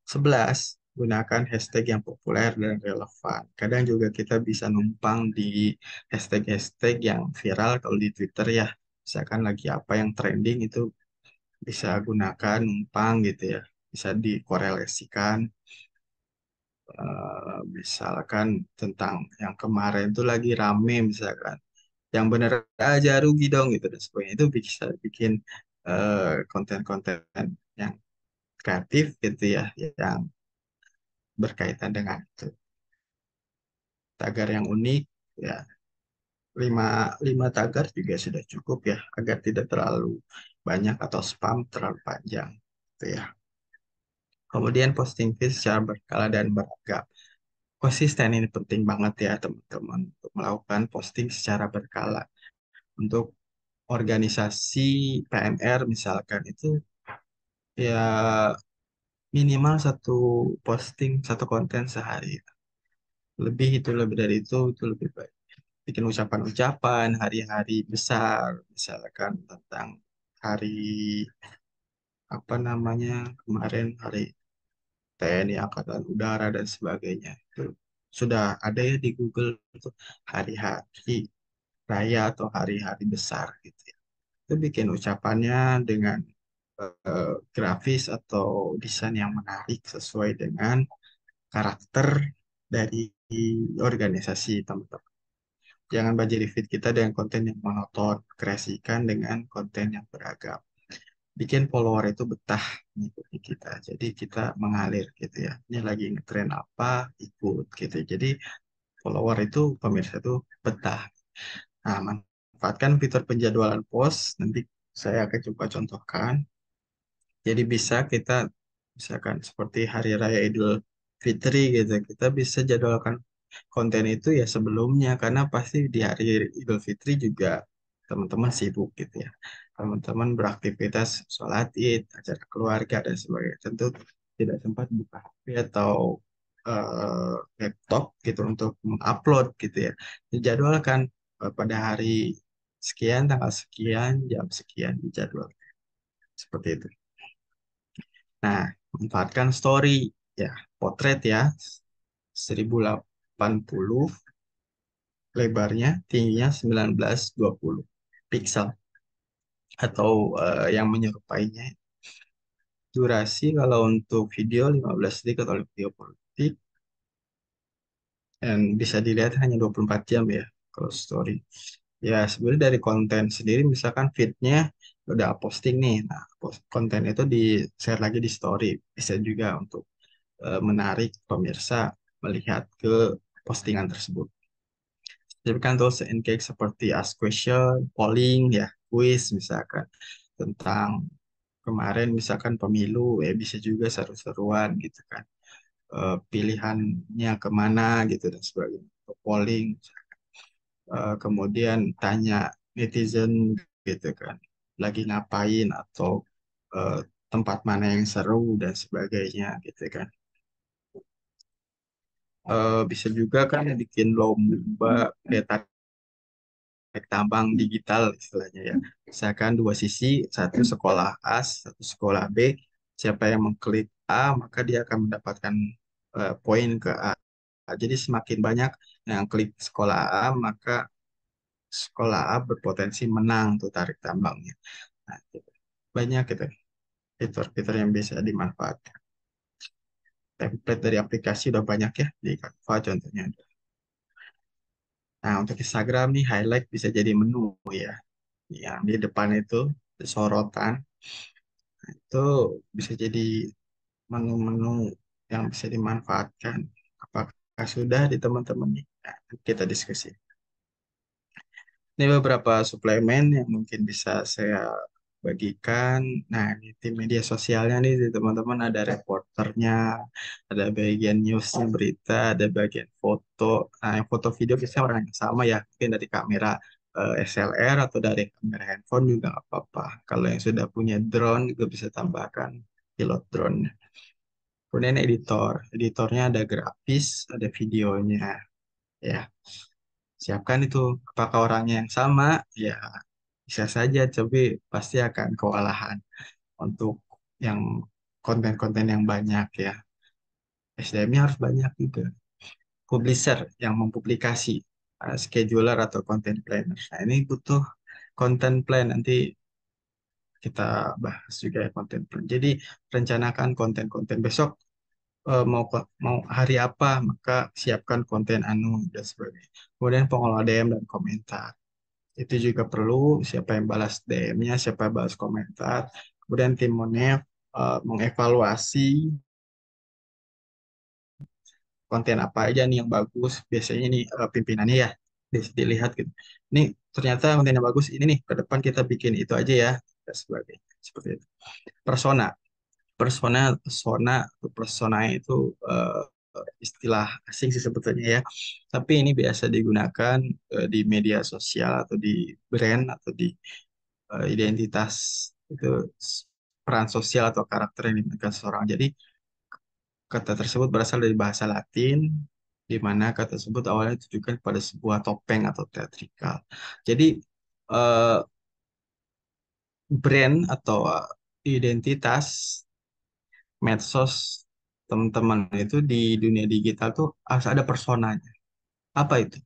11, gunakan hashtag yang populer dan relevan. Kadang juga kita bisa numpang di hashtag-hashtag yang viral kalau di Twitter ya. Misalkan lagi apa yang trending itu bisa gunakan numpang gitu ya. Bisa dikorelasikan. Misalkan tentang yang kemarin itu lagi rame misalkan. Yang benar aja rugi dong gitu dan sebagainya. Itu bisa bikin konten-konten yang kreatif gitu ya. Yang berkaitan dengan itu. Tagar yang unik ya, lima, lima tagar juga sudah cukup ya agar tidak terlalu banyak atau spam terlalu panjang gitu ya. Kemudian posting feed secara berkala dan beragam. Konsisten ini penting banget ya teman-teman untuk melakukan posting secara berkala. Untuk organisasi PNR misalkan itu ya minimal satu posting, satu konten sehari. Lebih dari itu lebih baik. Bikin ucapan-ucapan hari-hari besar, misalkan tentang hari apa namanya kemarin hari TNI Angkatan Udara dan sebagainya. Itu sudah ada ya di Google itu hari-hari raya atau hari-hari besar gitu ya. Itu bikin ucapannya dengan grafis atau desain yang menarik sesuai dengan karakter dari organisasi teman-teman. Jangan banjiri feed kita dengan konten yang monoton, kreasikan dengan konten yang beragam. Bikin follower itu betah mengikuti kita. Jadi kita mengalir gitu ya. Ini lagi ngetren apa, ikut gitu. Jadi follower itu, pemirsa itu betah. Nah, manfaatkan fitur penjadwalan post. Nanti saya akan coba contohkan. Jadi bisa kita, misalkan seperti Hari Raya Idul Fitri gitu, kita bisa jadwalkan konten itu ya sebelumnya, karena pasti di hari Idul Fitri juga teman-teman sibuk gitu ya. Teman-teman beraktivitas sholat id, acara keluarga, dan sebagainya. Tentu tidak sempat buka HP atau laptop gitu untuk mengupload gitu ya. Dijadwalkan pada hari sekian, tanggal sekian, jam sekian dijadwal seperti itu. Nah, manfaatkan story ya, potret ya 1080, lebarnya, tingginya 1920 pixel atau yang menyerupainya. Durasi kalau untuk video 15 detik atau 30 detik, dan bisa dilihat hanya 24 jam ya kalau story. Ya, sebenarnya dari konten sendiri, misalkan feednya udah posting nih, nah konten itu di share lagi di story. Bisa juga untuk menarik pemirsa melihat ke postingan tersebut. Siapkan tools engage seperti ask question, polling, ya, quiz misalkan tentang kemarin misalkan pemilu, ya bisa juga seru-seruan gitu kan. Pilihannya kemana gitu dan sebagainya. Polling, kemudian tanya netizen gitu kan, lagi ngapain atau eh, tempat mana yang seru dan sebagainya gitu kan. Bisa juga kan bikin lomba data tarik tambang digital istilahnya ya. Misalkan dua sisi, satu sekolah A, satu sekolah B. Siapa yang mengklik A, maka dia akan mendapatkan poin ke A. Jadi semakin banyak yang klik sekolah A, maka sekolah A berpotensi menang tuh tarik tambangnya. Nah, gitu. Banyak gitu fitur-fitur yang bisa dimanfaatkan. Template dari aplikasi udah banyak ya di Canva contohnya. Nah, untuk Instagram nih highlight bisa jadi menu ya. Yang di depan itu sorotan itu bisa jadi menu-menu yang bisa dimanfaatkan. Apakah sudah di teman-teman nih? Nah, kita diskusi. Ini beberapa suplemen yang mungkin bisa saya bagikan. Nah, ini tim media sosialnya nih di teman-teman, ada reporternya, ada bagian newsnya, berita, ada bagian foto. Nah, yang foto video biasanya orang yang sama ya, mungkin dari kamera SLR atau dari kamera handphone juga nggak apa-apa. Kalau yang sudah punya drone juga bisa tambahkan pilot drone. Kemudian editor, editornya ada grafis, ada videonya, ya. Siapkan itu. Apakah orangnya yang sama? Ya, bisa saja, tapi pasti akan kewalahan untuk yang konten-konten yang banyak ya. SDM-nya harus banyak juga. Publisher yang mempublikasi, scheduler atau content planner. Nah, ini butuh content plan. Nanti kita bahas juga ya content plan. Jadi, rencanakan konten-konten besok mau hari apa, maka siapkan konten anu dan sebagainya. Kemudian pengelola DM dan komentar. Itu juga perlu, siapa yang balas DM-nya, siapa yang balas komentar. Kemudian timonnya mengevaluasi konten apa aja nih yang bagus. Biasanya nih pimpinannya ya dilihat gitu. Ini ternyata konten yang bagus ini nih, ke depan kita bikin itu aja ya dan sebagainya. Seperti itu. Persona, persona, persona itu istilah asing sih sebetulnya ya. Tapi ini biasa digunakan di media sosial atau di brand atau di identitas itu, peran sosial atau karakter yang dimiliki seseorang. Jadi kata tersebut berasal dari bahasa Latin, di mana kata tersebut awalnya ditujukan pada sebuah topeng atau teatrikal. Jadi eh, brand atau identitas medsos teman-teman itu di dunia digital tuh harus ada personanya. Apa itu?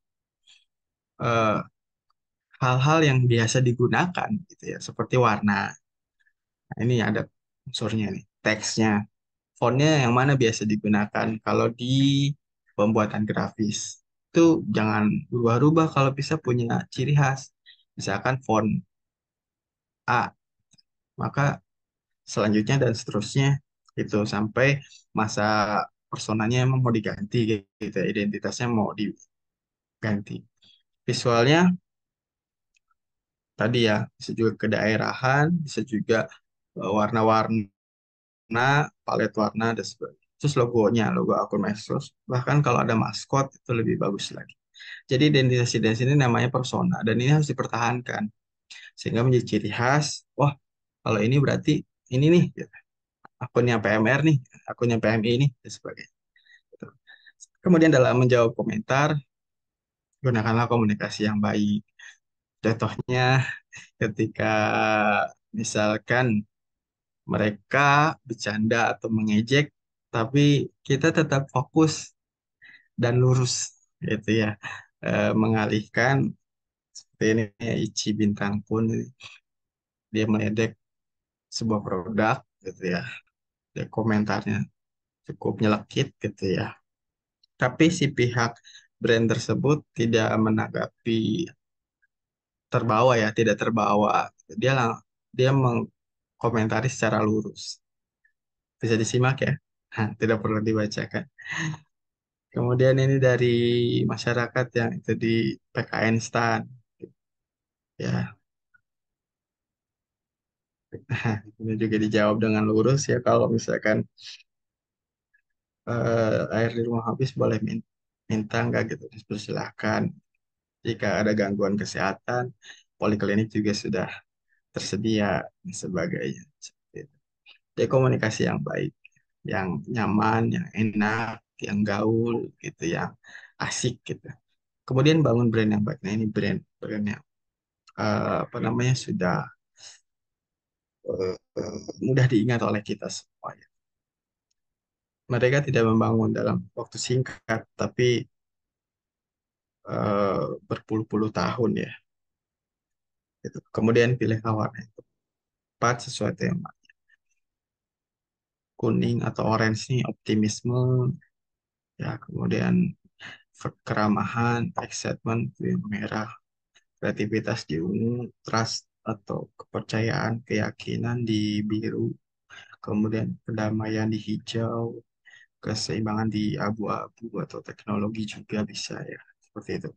Eh, Hal-hal yang biasa digunakan gitu ya, seperti warna. Nah, ini ada unsurnya nih, teksnya. Fontnya yang mana biasa digunakan kalau di pembuatan grafis. Itu jangan berubah-ubah, kalau bisa punya ciri khas. Misalkan font A, maka selanjutnya dan seterusnya itu sampai masa personanya emang mau diganti gitu, ya, identitasnya mau diganti. Visualnya tadi ya, bisa juga kedaerahan, bisa juga warna-warna, palet warna, dan sebagainya. Terus logonya, logo akun medsos. Bahkan kalau ada maskot itu lebih bagus lagi. Jadi identitas ini namanya persona dan ini harus dipertahankan sehingga menjadi ciri khas. Wah, kalau ini berarti ini nih, gitu. Akunnya PMR nih, akunnya PMI nih, dan sebagainya. Gitu. Kemudian dalam menjawab komentar, gunakanlah komunikasi yang baik. Contohnya ketika misalkan mereka bercanda atau mengejek, tapi kita tetap fokus dan lurus gitu ya. Mengalihkan seperti ini Ichi Bintang pun dia meledek sebuah produk gitu ya. Dia komentarnya cukup nyelekit gitu ya. Tapi si pihak brand tersebut tidak menanggapi terbawa ya, tidak terbawa. Dia mengkomentari secara lurus. Bisa disimak ya. Hah, tidak perlu dibacakan. Kemudian ini dari masyarakat yang itu di PKN STAN. Ya, ini juga dijawab dengan lurus ya. Kalau misalkan air di rumah habis boleh minta nggak gitu, dipersilahkan. Jika ada gangguan kesehatan, poliklinik juga sudah tersedia dan sebagainya. Seperti itu. Jadi komunikasi yang baik, yang nyaman, yang enak, yang gaul gitu, yang asik gitu. Kemudian bangun brand yang baik. Nah ini brand yang apa namanya sudah mudah diingat oleh kita semua ya. Mereka tidak membangun dalam waktu singkat, tapi berpuluh-puluh tahun ya. Gitu. Kemudian pilih warna yang tepat sesuai tema. Kuning atau orange nih optimisme ya. Kemudian keramahan, excitement itu yang merah, kreativitas di ungu, trust atau kepercayaan, keyakinan di biru, kemudian kedamaian di hijau, keseimbangan di abu-abu atau teknologi juga bisa ya. Seperti itu.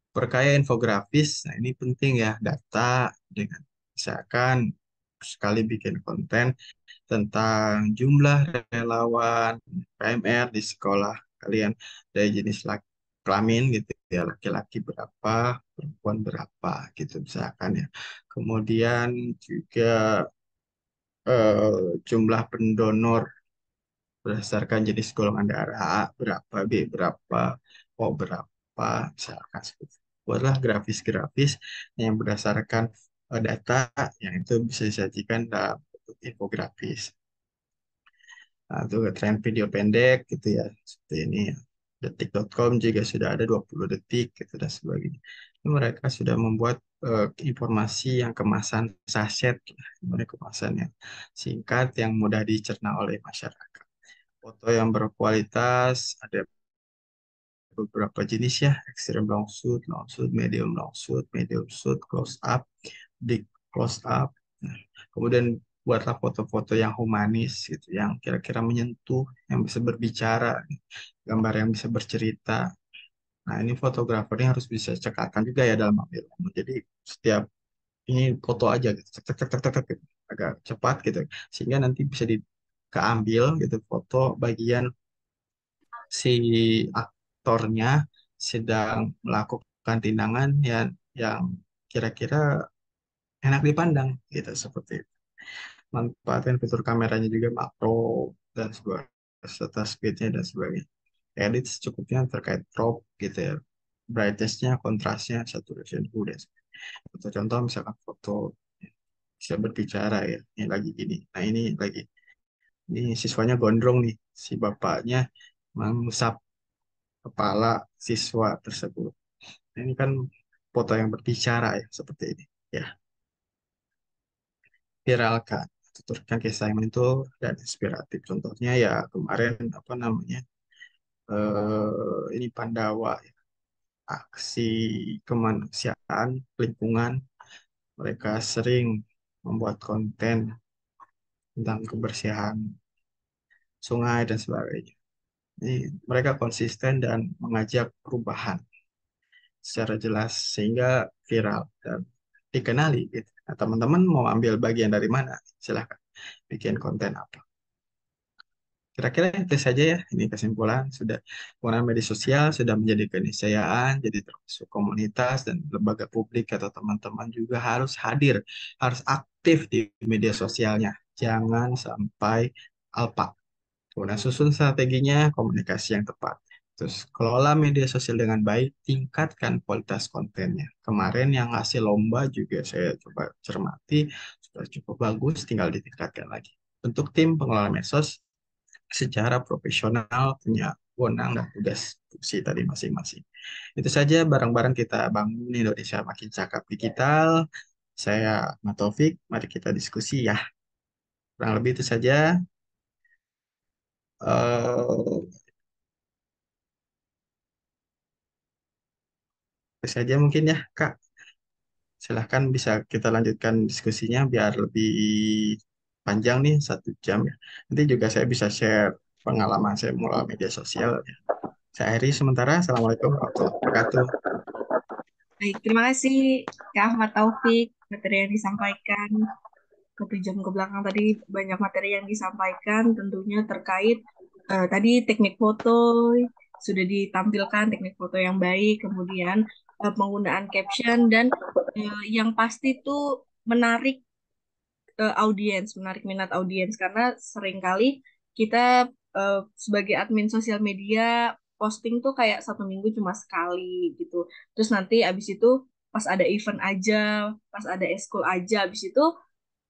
Perkaya infografis, nah ini penting ya, data dengan misalkan sekali bikin konten tentang jumlah relawan PMR di sekolah kalian dari jenis kelamin gitu ya, laki-laki berapa, perempuan berapa gitu misalkan ya. Kemudian juga jumlah pendonor berdasarkan jenis golongan darah A berapa, B berapa, O berapa, misalkan seperti itu. Buatlah grafis-grafis yang berdasarkan data yang itu bisa disajikan dalam bentuk infografis. Nah, itu tren video pendek gitu ya, seperti ini ya. Detik.com juga sudah ada 20 detik gitu dan sebagainya. Ini mereka sudah membuat informasi yang kemasan saset, kemasan yang singkat yang mudah dicerna oleh masyarakat. Foto yang berkualitas, ada beberapa jenis ya, extreme long shoot, medium shoot, close up, big close up. Nah, kemudian buatlah foto-foto yang humanis gitu, yang kira-kira menyentuh, yang bisa berbicara, gambar yang bisa bercerita. Nah, ini fotografernya harus bisa cekatan juga ya dalam ambil. Jadi setiap ini foto aja gitu, cek cek cek cek cek, cek, gitu. Agak cepat gitu, sehingga nanti bisa keambil gitu foto bagian si aktornya sedang melakukan tindakan yang kira-kira enak dipandang gitu seperti itu. Manfaatkan fitur kameranya juga makro dan sebagainya serta speednya dan sebagainya. Edit secukupnya terkait crop gitu ya. Brightness-nya, kontrasnya, saturation udah. Contoh misalkan foto bisa berbicara ya. Ini lagi gini. Nah ini siswanya gondrong nih. Si bapaknya mengusap kepala siswa tersebut. Ini kan foto yang berbicara ya, seperti ini. Ya, viralkan. Tuturkan kisah yang menyentuh dan inspiratif. Contohnya ya kemarin apa namanya ini Pandawa ya, aksi kemanusiaan lingkungan. Mereka sering membuat konten tentang kebersihan sungai dan sebagainya. Ini mereka konsisten dan mengajak perubahan secara jelas sehingga viral dan dikenali gitu. Nah, teman-teman mau ambil bagian dari mana? Silahkan bikin konten apa. Kira-kira itu saja ya. Ini kesimpulan sudah penggunaan media sosial sudah menjadi keniscayaan, jadi termasuk komunitas dan lembaga publik atau teman-teman juga harus hadir, harus aktif di media sosialnya. Jangan sampai alpa. Kemudian susun strateginya komunikasi yang tepat. Terus kelola media sosial dengan baik, tingkatkan kualitas kontennya. Kemarin yang hasil lomba juga saya coba cermati, sudah cukup bagus, tinggal ditingkatkan lagi. Untuk tim pengelola medsos secara profesional punya wewenang dan tugas fungsi tadi masing-masing. Itu saja bareng-bareng kita bangun Indonesia makin cakap digital. Saya Ahmad Taufik, mari kita diskusi ya. Kurang lebih itu saja. Eh, itu saja mungkin ya, Kak. Silahkan bisa kita lanjutkan diskusinya biar lebih panjang nih 1 jam ya. Nanti juga saya bisa share pengalaman saya melalui media sosial ya. Saya akhiri sementara. Assalamualaikum warahmatullahi wabarakatuh. Baik, terima kasih Kak Ahmad Taufik materi yang disampaikan. 1 jam ke belakang tadi banyak materi yang disampaikan tentunya terkait tadi teknik foto sudah ditampilkan teknik foto yang baik, kemudian penggunaan caption dan yang pasti tuh menarik audiens, menarik minat audiens karena seringkali kita sebagai admin sosial media posting tuh kayak 1 minggu cuma sekali gitu. Terus nanti abis itu pas ada event aja, pas ada eskul aja, abis itu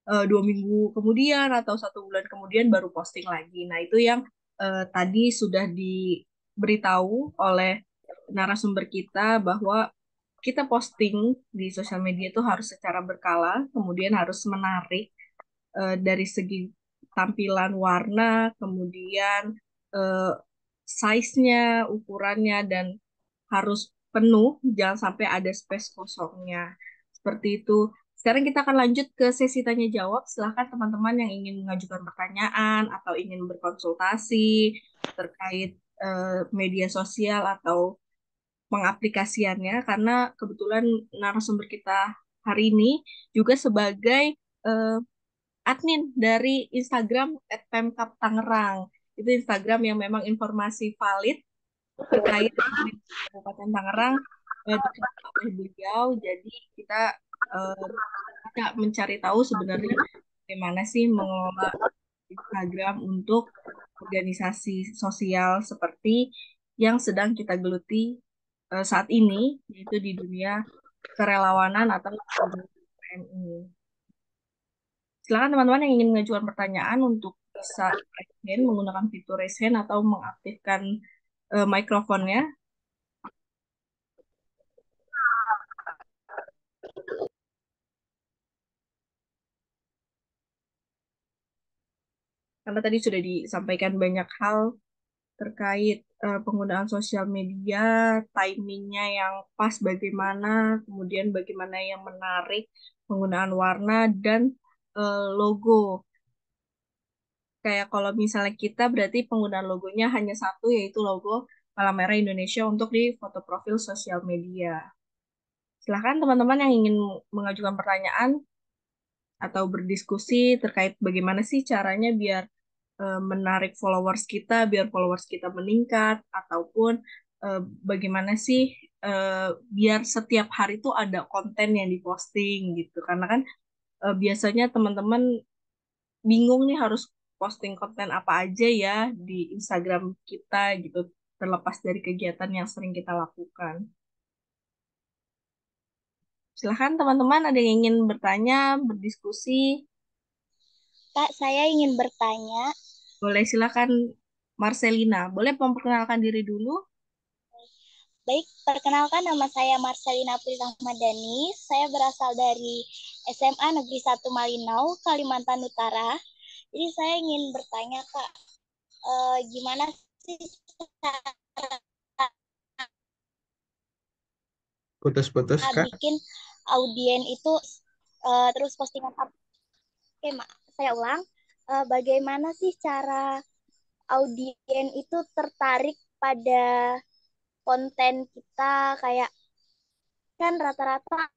2 minggu kemudian atau 1 bulan kemudian baru posting lagi. Nah itu yang tadi sudah diberitahu oleh narasumber kita bahwa kita posting di sosial media itu harus secara berkala, kemudian harus menarik dari segi tampilan warna, kemudian eh, size-nya, ukurannya, dan harus penuh, jangan sampai ada space kosongnya. Seperti itu. Sekarang kita akan lanjut ke sesi tanya jawab. Silahkan teman-teman yang ingin mengajukan pertanyaan atau ingin berkonsultasi terkait media sosial atau pengaplikasiannya, karena kebetulan narasumber kita hari ini juga sebagai eh, admin dari Instagram @pemkap Tangerang. Itu Instagram yang memang informasi valid terkait pemerintah Kabupaten Tangerang dikelola oleh beliau. Jadi kita eh, bisa mencari tahu sebenarnya bagaimana sih mengelola Instagram untuk organisasi sosial seperti yang sedang kita geluti saat ini, yaitu di dunia kerelawanan atau dunia PMI. Silakan teman-teman yang ingin mengajukan pertanyaan untuk bisa raise hand menggunakan fitur raise hand atau mengaktifkan mikrofonnya. Karena tadi sudah disampaikan banyak hal terkait penggunaan sosial media, timingnya yang pas bagaimana, kemudian bagaimana yang menarik, penggunaan warna, dan logo. Kayak kalau misalnya kita berarti penggunaan logonya hanya satu, yaitu logo Palang Merah Indonesia untuk di foto profil sosial media. Silahkan teman-teman yang ingin mengajukan pertanyaan atau berdiskusi terkait bagaimana sih caranya biar menarik followers kita, biar followers kita meningkat, ataupun eh, bagaimana sih eh, biar setiap hari tuh ada konten yang diposting gitu. Karena kan biasanya teman-teman bingung nih harus posting konten apa aja ya di Instagram kita gitu, terlepas dari kegiatan yang sering kita lakukan. Silahkan teman-teman ada yang ingin bertanya, berdiskusi, Kak, saya ingin bertanya. boleh silakan Marcelina. Boleh memperkenalkan diri dulu? Baik, perkenalkan nama saya Marcelina Prilahmadani. Saya berasal dari SMA Negeri 1 Malinau, Kalimantan Utara. Jadi saya ingin bertanya, Kak, gimana sih cara Putus-putus, Kak. bikin audien itu terus postingan up? Oke, saya ulang. Bagaimana sih cara audien itu tertarik pada konten kita, kayak kan rata-rata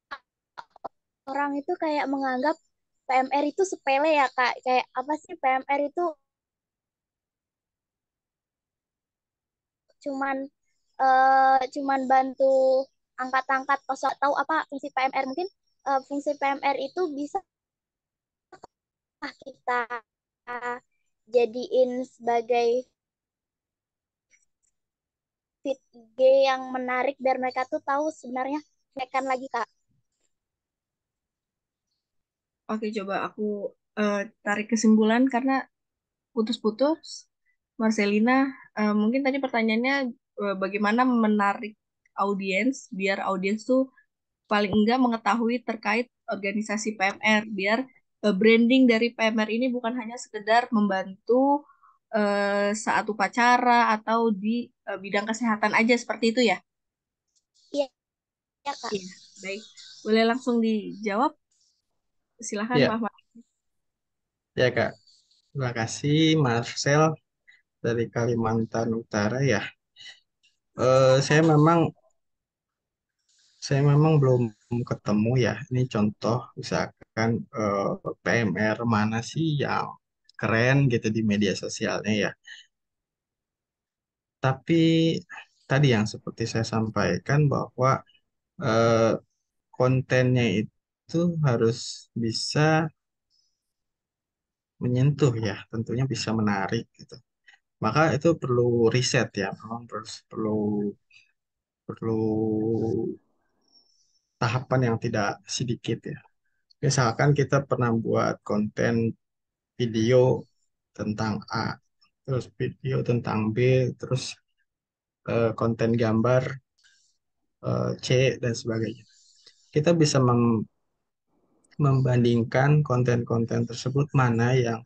orang itu kayak menganggap PMR itu sepele ya Kak. Kayak apa sih PMR itu cuman cuman bantu angkat-angkat kosong, tahu apa fungsi PMR. Mungkin fungsi PMR itu bisa kita jadiin sebagai feed IG yang menarik biar mereka tuh tahu sebenarnya mekan lagi Kak. Oke, coba aku tarik kesimpulan karena putus-putus. Marcelina, mungkin tadi pertanyaannya bagaimana menarik audiens biar audiens tuh paling enggak mengetahui terkait organisasi PMR biar branding dari PMR ini bukan hanya sekedar membantu saat upacara atau di bidang kesehatan aja seperti itu ya. Iya, ya Kak. Iya, baik. Boleh langsung dijawab? Silakan Pak Ya, Ahmad. ya Kak. Terima kasih Marcel dari Kalimantan Utara ya. Eh, saya memang saya memang belum ketemu ya. Ini contoh misalkan PMR mana sih yang keren gitu di media sosialnya ya. Tapi tadi yang seperti saya sampaikan bahwa eh, kontennya itu harus bisa menyentuh ya, tentunya bisa menarik gitu. Maka itu perlu riset ya, memang perlu perlu tahapan yang tidak sedikit ya. Misalkan kita pernah buat konten video tentang A, terus video tentang B, terus konten gambar C dan sebagainya. Kita bisa membandingkan konten-konten tersebut mana yang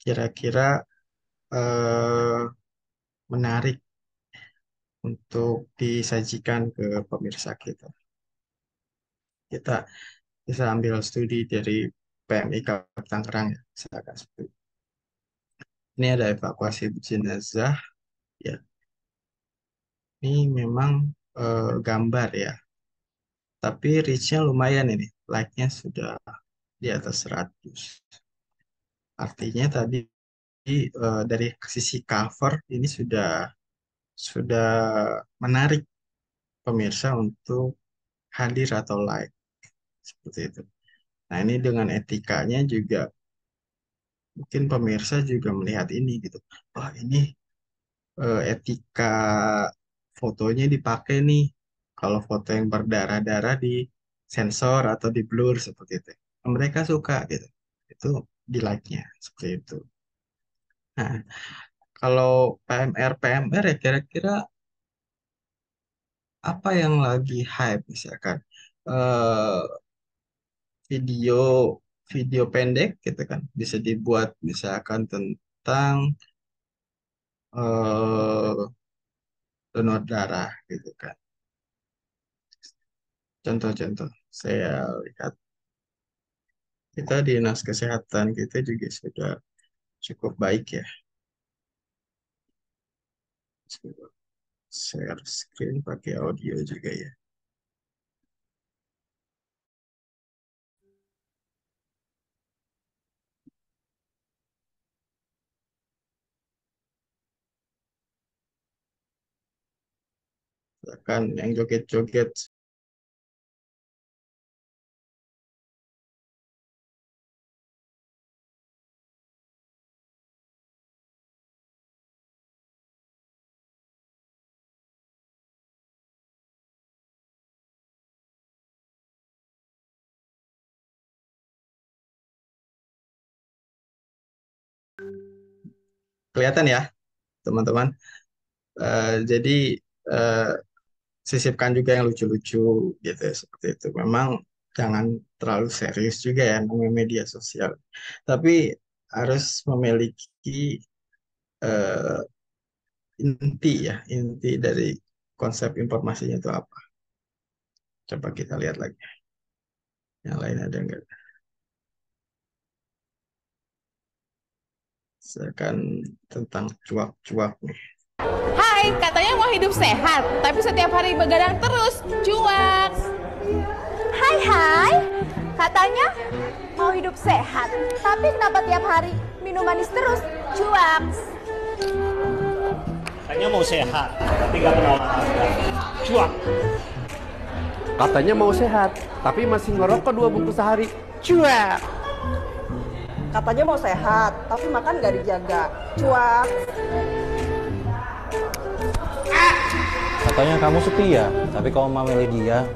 kira-kira eh, menarik untuk disajikan ke pemirsa kita. Kita bisa ambil studi dari PMI Tangerang ya, misalkan seperti itu. Ini ada evakuasi jenazah ya. Ini memang gambar ya, tapi reach-nya lumayan ini. Like-nya sudah di atas 100. Artinya tadi dari sisi cover ini sudah menarik pemirsa untuk hadir atau like seperti itu. Nah, ini dengan etikanya juga mungkin pemirsa juga melihat ini gitu. Wah, ini etika fotonya dipakai nih. Kalau foto yang berdarah-darah di sensor atau di blur seperti itu. Mereka suka gitu. Itu di like-nya seperti itu. Nah, kalau PMR ya kira-kira apa yang lagi hype misalkan eh video video pendek gitu kan bisa dibuat misalkan tentang eh donor darah gitu kan. Contoh-contoh saya lihat kita di Dinas Kesehatan kita juga sudah cukup baik ya. Coba share screen pakai audio juga ya. Misalkan yang joget-joget kelihatan ya teman-teman. Jadi eh, sisipkan juga yang lucu-lucu gitu ya, seperti itu. Memang jangan terlalu serius juga ya namanya media sosial. Tapi harus memiliki eh, inti dari konsep informasinya itu apa. Coba kita lihat lagi. Yang lain ada nggak? Misalkan tentang cuak-cuak nih. Hai, katanya mau hidup sehat, tapi setiap hari begadang terus, cuak. Hai hai, katanya mau hidup sehat, tapi kenapa tiap hari minum manis terus? Cuak. Katanya mau sehat, tapi nggak pernah olahraga. Cuak. Katanya mau sehat, tapi masih ngerokok 2 bungkus sehari. Cuek. Katanya mau sehat, tapi makan nggak dijaga. Cuak. Katanya kamu setia, tapi kalau mau milih dia.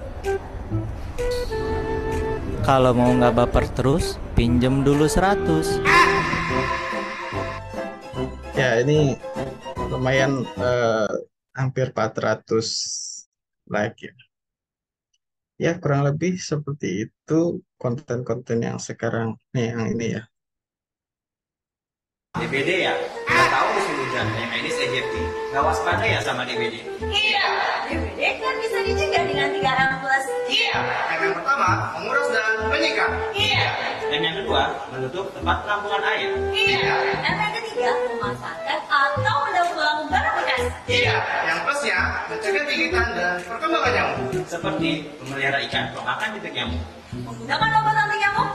Kalau mau nggak baper terus, pinjem dulu 100. Ya, ini lumayan hampir 400 like ya. Ya, kurang lebih seperti itu konten-konten yang sekarang nih, yang ini ya. DBD ya? Nggak tahu musim hujan, yang ini EJT. Nggak waspada ya sama DBD? Iya, DBD kan bisa dicegah dengan 3M+. Iya. Yang pertama, menguras dan menyingkat. Iya. Dan yang kedua, menutup tempat penampungan air. Iya. Dan yang ketiga, memasakkan atau mendaur ulang barang bekas. Iya. Yang plusnya, mencegah gigitan dan perkembangan nyamuk. Seperti memelihara ikan pemakan titik nyamuk. Menggunakan obat anti nyamuk.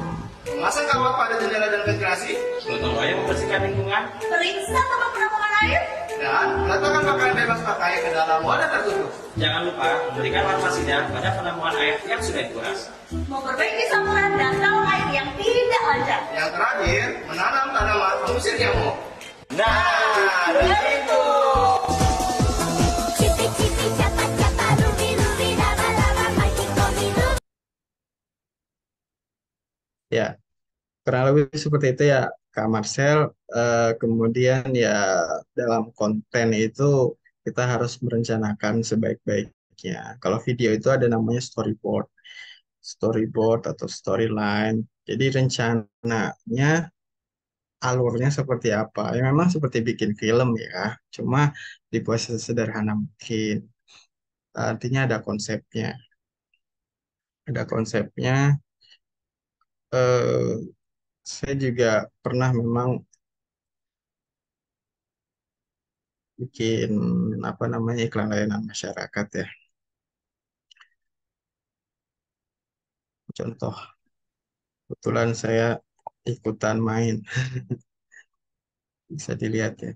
Memasang kawat pada jendela dan ventilasi. Gotong royong membersihkan lingkungan. Periksa tempat penampungan air. Dan meletakkan pakaian bebas pakai ke dalam wadah tertutup. Jangan lupa memberikan larvasida pada penampungan air yang sudah dikuras. Memperbaiki saluran dan talang air yang tidak lancar. Yang terakhir, menanam tanaman pengusir nyamuk. Nah, begitu. Ya, kurang lebih seperti itu ya, Kak Marcel. Kemudian ya dalam konten itu kita harus merencanakan sebaik-baiknya. Kalau video itu ada namanya storyboard atau storyline. Jadi rencananya alurnya seperti apa? Ya memang seperti bikin film ya, cuma dibuat sesederhana mungkin. Artinya ada konsepnya. Ada konsepnya. eh, saya juga pernah memang bikin apa namanya iklan layanan masyarakat ya. Contoh, kebetulan saya ikutan main, bisa dilihat ya.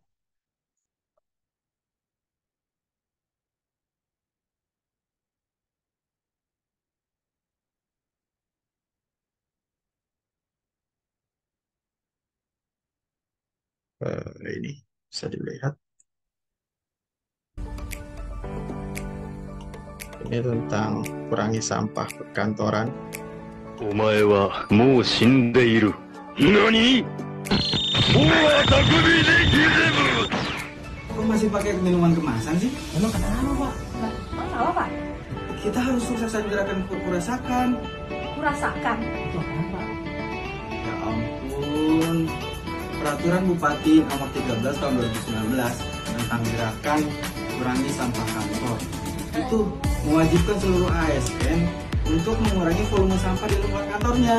Ini bisa dilihat. Ini tentang kurangi sampah perkantoran. お前はもう死んでいる。何？もうtak bisa. Kok masih pakai minuman kemasan sih? Emang kenapa, Pak? Emang kenapa, Pak? Kita harus suksesan gerakan kurasakan. Kurasakan? Itu apa, Pak? Ya ampun. Peraturan Bupati nomor 13 tahun 2019 tentang gerakan kurangi sampah kantor. Itu mewajibkan seluruh ASN untuk mengurangi volume sampah di lingkungan kantornya.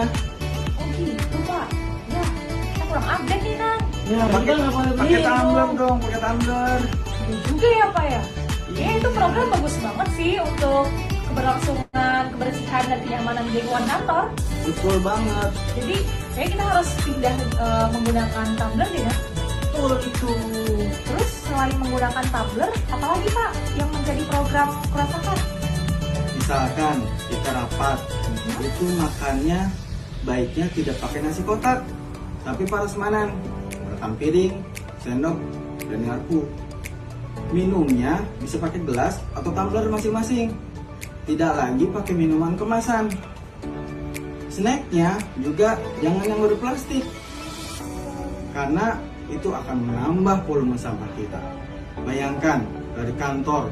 Oh gitu, Pak. Ya, kita kurang update nih, Nang. Ya, pakai tumbler dong, pakai tumbler. Iya juga ya, Pak ya. Ya, itu program bagus banget sih untuk keberlangsungan, kebersihan, dan kenyamanan di lingkungan kantor. Betul banget. Jadi, kayaknya kita harus pindah menggunakan tumbler deh, ya. Betul itu. Terus, selain menggunakan tumbler, apalagi Pak yang menjadi program kurasakan? Misalkan kita rapat, itu makannya baiknya tidak pakai nasi kotak, tapi prasmanan, menggunakan piring, sendok, dan garpu. Minumnya bisa pakai gelas atau tumbler masing-masing, tidak lagi pakai minuman kemasan. Snacknya juga jangan yang berplastik, karena itu akan menambah volume sampah kita. Bayangkan dari kantor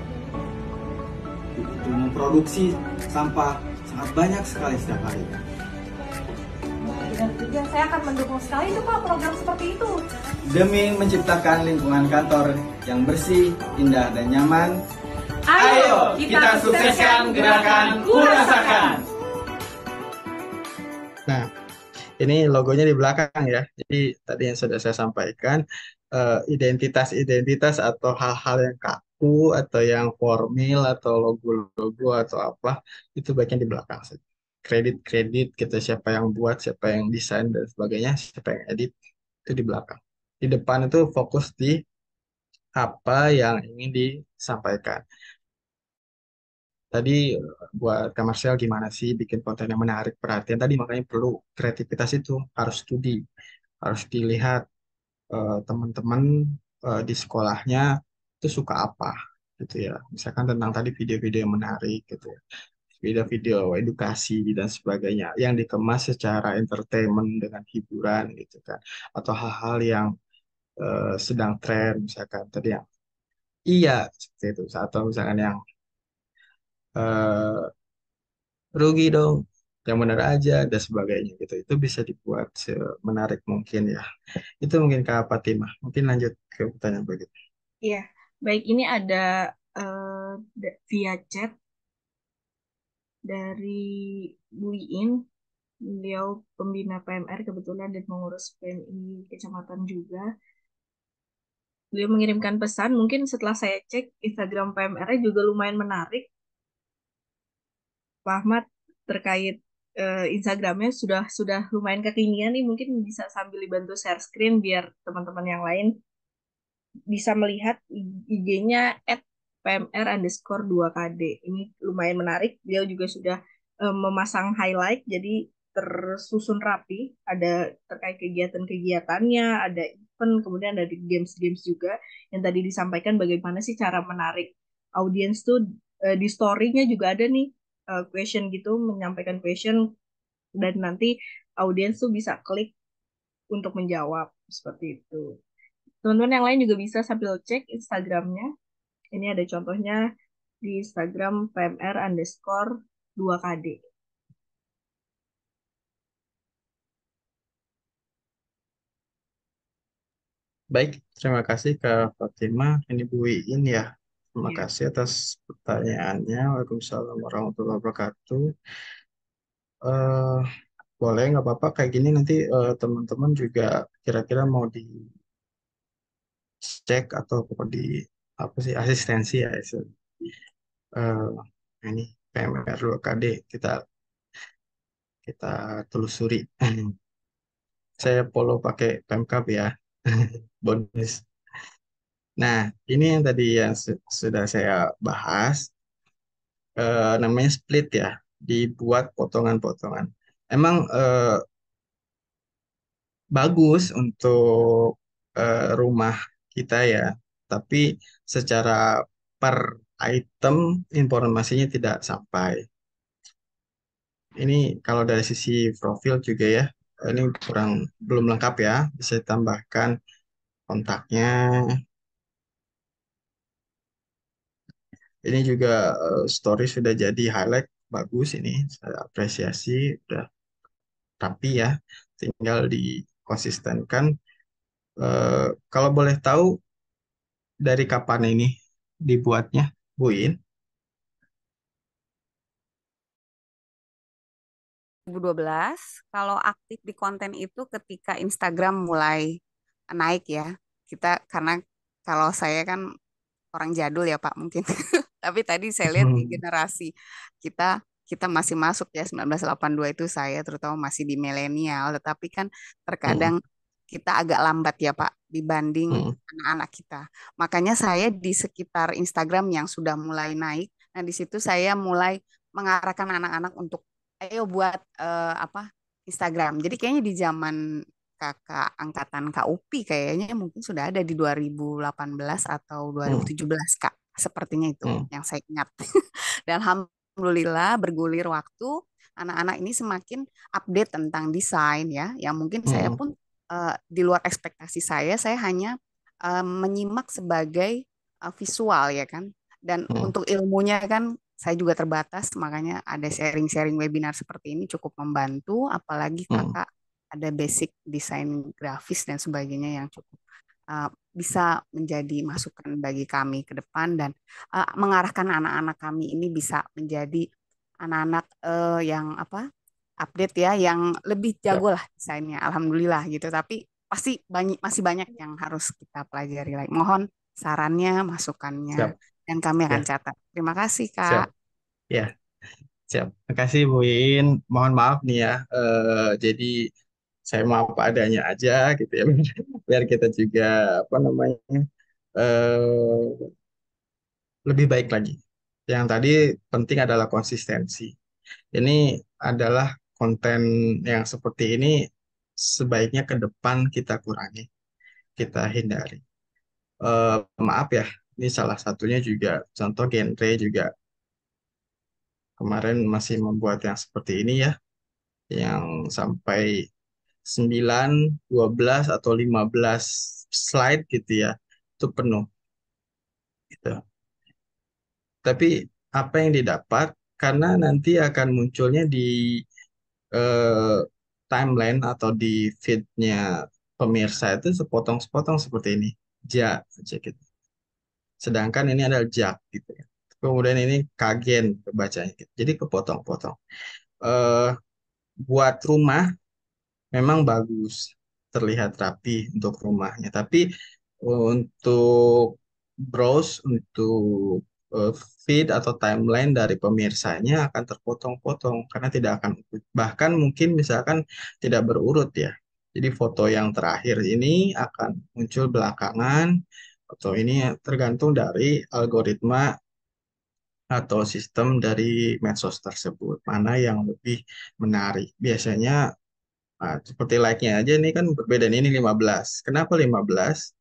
itu memproduksi sampah sangat banyak sekali setiap hari. Benar juga, saya akan mendukung sekali itu Pak program seperti itu. Demi menciptakan lingkungan kantor yang bersih, indah, dan nyaman, ayo kita sukseskan gerakan Kurasakan. Nah, ini logonya di belakang ya. Jadi tadi yang sudah saya sampaikan, identitas-identitas atau hal-hal yang kaku atau yang formil atau logo-logo atau apa, itu bagian di belakang. Kredit-kredit kita siapa yang buat, siapa yang desain dan sebagainya, siapa yang edit, itu di belakang. Di depan itu fokus di apa yang ingin disampaikan. Tadi buat Kak Marcel gimana sih bikin konten yang menarik perhatian, tadi makanya perlu kreativitas, itu harus studi, harus dilihat teman-teman di sekolahnya itu suka apa, gitu ya. Misalkan tentang tadi video-video yang menarik gitu ya. Video-video edukasi dan sebagainya yang dikemas secara entertainment dengan hiburan gitu kan. Atau hal-hal yang sedang tren misalkan tadi yang iya seperti itu. Atau misalkan yang eh, rugi dong, yang benar aja dan sebagainya gitu. Itu bisa dibuat menarik mungkin ya. Itu mungkin Kak Fatimah. Mungkin lanjut ke pertanyaan berikutnya. Iya, baik ini ada eh, via chat dari Bu Iin. Beliau pembina PMR kebetulan dan mengurus PMI kecamatan juga. Beliau mengirimkan pesan, mungkin setelah saya cek Instagram PMR-nya juga lumayan menarik. Pak Ahmad terkait Instagramnya sudah lumayan kekinian nih, mungkin bisa sambil dibantu share screen biar teman-teman yang lain bisa melihat IG-nya @pmr_2kd. Ini lumayan menarik. Beliau juga sudah memasang highlight, jadi tersusun rapi. Ada terkait kegiatan-kegiatannya, ada event, kemudian ada games-games juga. Yang tadi disampaikan bagaimana sih cara menarik audiens tuh di story-nya juga ada nih question gitu, menyampaikan question dan nanti audiens tuh bisa klik untuk menjawab seperti itu. Teman-teman yang lain juga bisa sambil cek Instagramnya. Ini ada contohnya di Instagram PMR_2kd. Baik, terima kasih Kak Fatimah. Ini Bu Iin ya. Terima Ya. kasih atas pertanyaannya. Waalaikumsalam warahmatullahi wabarakatuh. Eh, boleh nggak apa-apa kayak gini nanti teman-teman juga kira-kira mau dicek atau mau di apa sih asistensi ya. Eh, ini PMR 2KD kita kita telusuri. Saya follow pakai Pemkab ya. Bonus. Nah, ini yang tadi yang sudah saya bahas, namanya split ya, dibuat potongan-potongan. Emang bagus untuk rumah kita ya, tapi secara per item informasinya tidak sampai. Ini kalau dari sisi profil juga ya, ini belum lengkap ya, bisa ditambahkan kontaknya. Ini juga story sudah jadi highlight bagus ini, saya apresiasi, udah rapi ya, tinggal dikonsistenkan. Kalau boleh tahu dari kapan ini dibuatnya, Bu In? 2012, kalau aktif di konten itu ketika Instagram mulai naik ya. Kita karena kalau saya kan orang jadul ya Pak mungkin. Tapi tadi saya lihat di generasi kita kita masih masuk ya 1982 itu saya terutama masih di milenial, tetapi kan terkadang kita agak lambat ya Pak dibanding anak-anak kita. Makanya saya di sekitar Instagram yang sudah mulai naik, nah di situ saya mulai mengarahkan anak-anak untuk ayo buat apa Instagram. Jadi kayaknya di zaman kakak angkatan Kak Upi kayaknya mungkin sudah ada di 2018 atau 2017 Kak. Sepertinya itu yang saya ingat. Dan alhamdulillah bergulir waktu, anak-anak ini semakin update tentang desain ya, yang mungkin saya pun di luar ekspektasi saya hanya menyimak sebagai visual ya kan. Dan untuk ilmunya kan saya juga terbatas, makanya ada sharing-sharing webinar seperti ini cukup membantu, apalagi kakak ada basic desain grafis dan sebagainya yang cukup bisa menjadi masukan bagi kami ke depan dan mengarahkan anak-anak kami ini bisa menjadi anak-anak yang apa update ya, yang lebih jago lah desainnya, alhamdulillah gitu. Tapi pasti masih banyak yang harus kita pelajari lagi. Mohon sarannya, masukannya, dan kami akan catat. Terima kasih Kak. Siap. Ya, siap. Terima kasih Bu In. Mohon maaf nih ya. Jadi saya mau apa adanya aja gitu ya. Biar kita juga apa namanya lebih baik lagi. Yang tadi penting adalah konsistensi. Ini adalah konten yang seperti ini sebaiknya ke depan kita kurangi, kita hindari. Maaf ya, Ini salah satunya juga contoh genre juga kemarin masih membuat yang seperti ini ya, yang sampai 9, 12 atau 15 slide gitu ya, itu penuh gitu. Tapi apa yang didapat karena nanti akan munculnya di eh, timeline atau di feednya pemirsa itu sepotong-sepotong seperti ini, aja gitu. Sedangkan ini adalah jak gitu ya. Kemudian ini kagen bacanya gitu. Jadi kepotong-potong. Eh, buat rumah memang bagus, terlihat rapi untuk rumahnya. Tapi untuk browse, untuk eh, feed atau timeline dari pemirsanya akan terpotong-potong karena tidak akan bahkan mungkin misalkan tidak berurut ya. Jadi foto yang terakhir ini akan muncul belakangan atau ini tergantung dari algoritma atau sistem dari medsos tersebut mana yang lebih menarik. Biasanya seperti like-nya aja ini kan berbeda ini 15. Kenapa 15?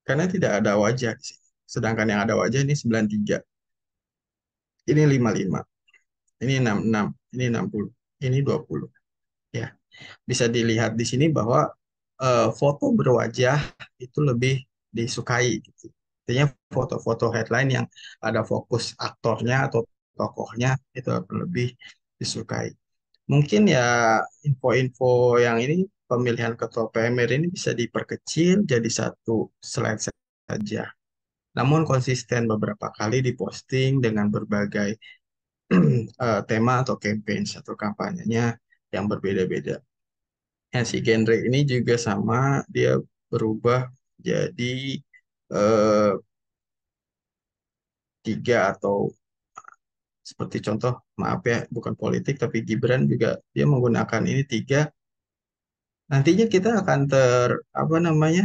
Karena tidak ada wajah di sini. Sedangkan yang ada wajah ini 93. Ini 55. Ini 66. Ini 60. Ini 20. Ya, bisa dilihat di sini bahwa foto berwajah itu lebih disukai gitu. Artinya foto-foto headline yang ada fokus aktornya atau tokohnya itu akan lebih disukai. Mungkin ya info-info yang ini pemilihan ketua PMR ini bisa diperkecil jadi satu slide saja. Namun konsisten beberapa kali diposting dengan berbagai tema atau campaign atau kampanyenya yang berbeda-beda. Yang si genre ini juga sama, dia berubah jadi eh, tiga atau seperti contoh, maaf ya, bukan politik, tapi Gibran juga dia menggunakan ini tiga. Nantinya kita akan apa namanya,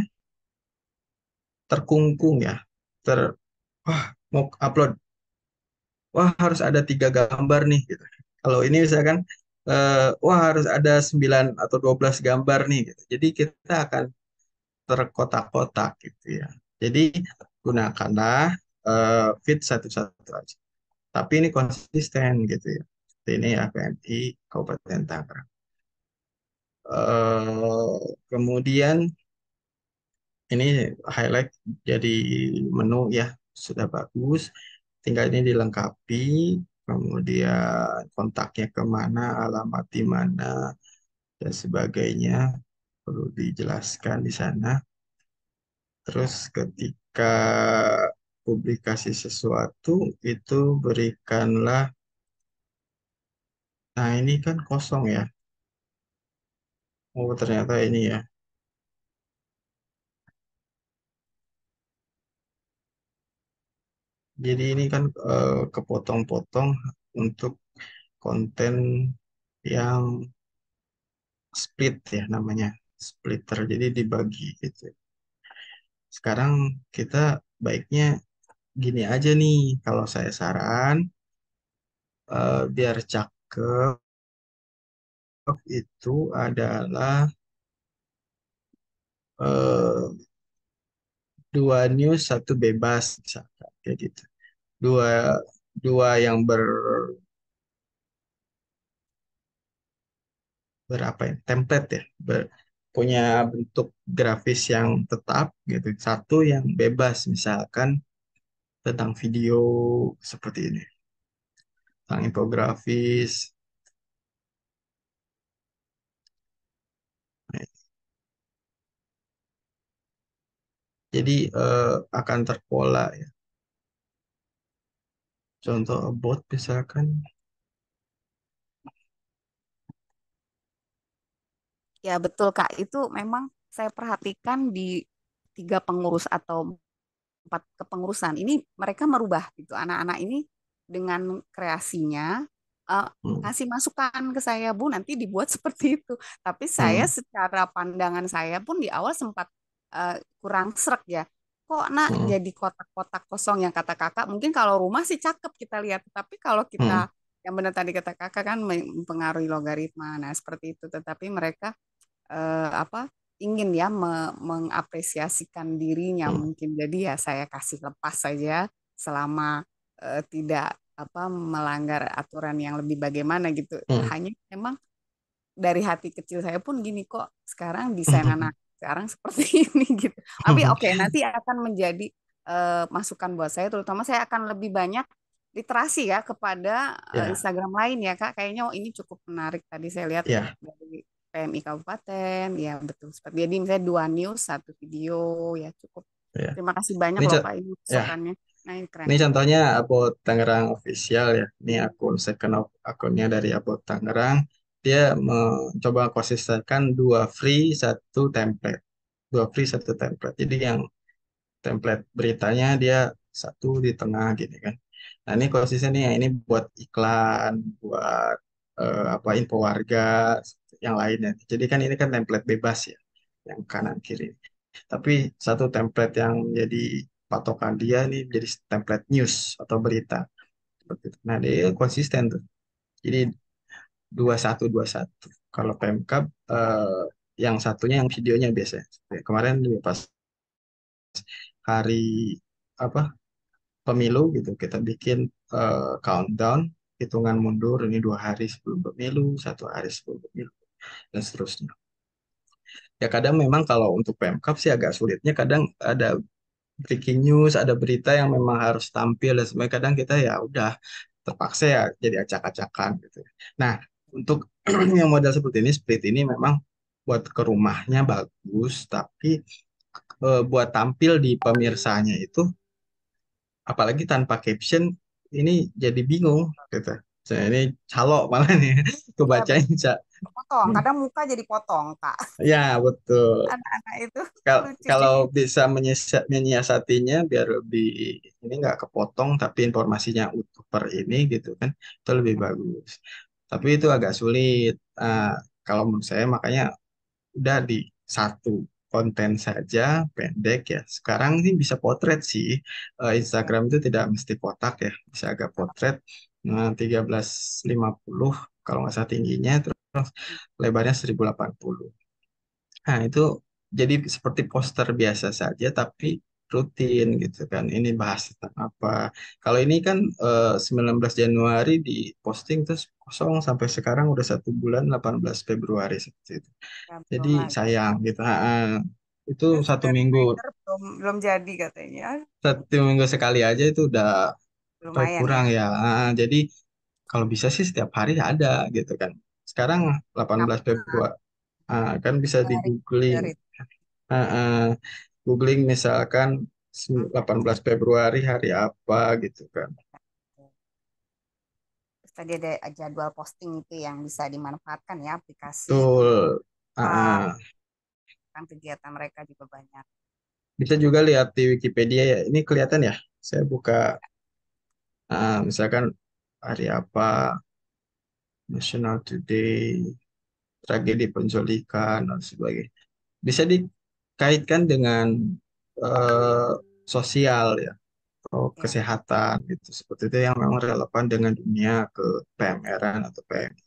terkungkung ya, ter, wah mau upload, wah harus ada 3 gambar nih, gitu. Kalau ini misalkan, wah harus ada 9 atau 12 gambar nih, gitu. Jadi kita akan terkotak-kotak gitu ya. Jadi gunakanlah feed satu-satu aja. Tapi ini konsisten gitu ya. Seperti ini ya PMI Kabupaten Tangerang. Kemudian ini highlight jadi menu ya sudah bagus. Tinggal ini dilengkapi. Kemudian kontaknya kemana, alamat di mana dan sebagainya perlu dijelaskan di sana. Terus ketika publikasi sesuatu itu berikanlah, nah ini kan kosong ya. Oh ternyata ini ya. Jadi ini kan kepotong-potong untuk konten yang split ya namanya. Splitter, jadi dibagi gitu. Sekarang kita baiknya gini aja nih, kalau saya saran, biar cakep itu adalah 2 news, 1 bebas, misalkan kayak gitu. Dua, dua yang berapa ya, template ya, punya bentuk grafis yang tetap gitu. Satu yang bebas, misalkan tentang video seperti ini, tentang infografis. Jadi akan terpola ya. Contoh about misalkan. Ya betul Kak, itu memang saya perhatikan di 3 pengurus atau 4 kepengurusan. Ini mereka merubah gitu. Anak-anak ini dengan kreasinya kasih masukan ke saya, Bu, nanti dibuat seperti itu. Tapi saya secara pandangan saya pun di awal sempat kurang srek ya. Kok nak jadi kotak-kotak kosong yang kata kakak. Mungkin kalau rumah sih cakep kita lihat. Tapi kalau kita yang benar tadi kata kakak kan mempengaruhi logaritma. Nah seperti itu. Tetapi mereka apa ingin ya mengapresiasikan dirinya mungkin. Jadi ya saya kasih lepas saja selama tidak melanggar aturan yang lebih bagaimana gitu. Hanya memang dari hati kecil saya pun gini, kok sekarang desain anak sekarang seperti ini gitu. Tapi oke, nanti akan menjadi masukan buat saya, terutama saya akan lebih banyak literasi ya kepada Instagram lain ya Kak. Kayaknya ini cukup menarik tadi saya lihat dari PMI Kabupaten, ya betul. Seperti jadi misalnya 2 news, 1 video, ya cukup. Terima kasih banyak loh Pak ini masukannya. Nah ini keren. Ini contohnya About Tangerang Official ya. Ini akunnya dari About Tangerang. Dia mencoba konsistenkan 2 free 1 template. 2 free 1 template. Jadi yang template beritanya dia 1 di tengah gini kan. Nah ini konsisten nih, ini buat iklan, buat info warga, yang lainnya. Jadi kan ini kan template bebas ya, yang kanan kiri. Tapi 1 template yang jadi patokan dia ini jadi template news atau berita. Nah dia konsisten tuh. Jadi 2121. Kalau Pemkab yang satunya yang videonya biasanya. Kemarin pas hari pemilu gitu kita bikin countdown, hitungan mundur, ini 2 hari sebelum pemilu, 1 hari sebelum pemilu, dan seterusnya. Ya kadang memang kalau untuk Pemkab sih agak sulitnya, kadang ada breaking news, ada berita yang memang harus tampil dan sebenarnya kadang kita ya udah terpaksa ya jadi acak-acakan gitu. Nah untuk yang model seperti ini, split ini memang buat ke rumahnya bagus, tapi buat tampil di pemirsanya itu apalagi tanpa caption ini jadi bingung gitu. Saya ini calo malah nih kebacain potong, kadang muka jadi potong Kak. Ya betul. Anak-anak itu kalau bisa menyiasatinya biar lebih ini nggak kepotong tapi informasinya utuh per ini gitu kan, itu lebih bagus. Tapi itu agak sulit. Kalau menurut saya makanya udah di 1 konten saja pendek ya. Sekarang ini bisa potret sih. Instagram itu tidak mesti kotak ya, bisa agak potret. 1350 kalau nggak salah tingginya, terus lebarnya 1080. Nah itu jadi seperti poster biasa saja tapi rutin gitu kan. Ini bahas tentang apa. Kalau ini kan 19 Januari di posting terus kosong sampai sekarang udah 1 bulan, 18 Februari seperti itu. Jadi sayang gitu. Itu 1 minggu. Belum jadi katanya. 1 minggu sekali aja itu udah kurang ya. Jadi kalau bisa sih setiap hari ada gitu kan. Sekarang 18 Februari. Kan bisa di googling. Googling misalkan 18 Februari hari apa gitu kan. Terus tadi ada jadwal posting itu yang bisa dimanfaatkan ya aplikasi. Betul. Kan kegiatan mereka juga banyak. Bisa juga lihat di Wikipedia ya. Ini kelihatan ya. Saya buka misalkan hari apa, National Today, tragedi penculikan dan sebagainya. Bisa dikaitkan dengan sosial ya, atau kesehatan gitu. Seperti itu yang memang relevan dengan dunia ke PMR-an atau PMI.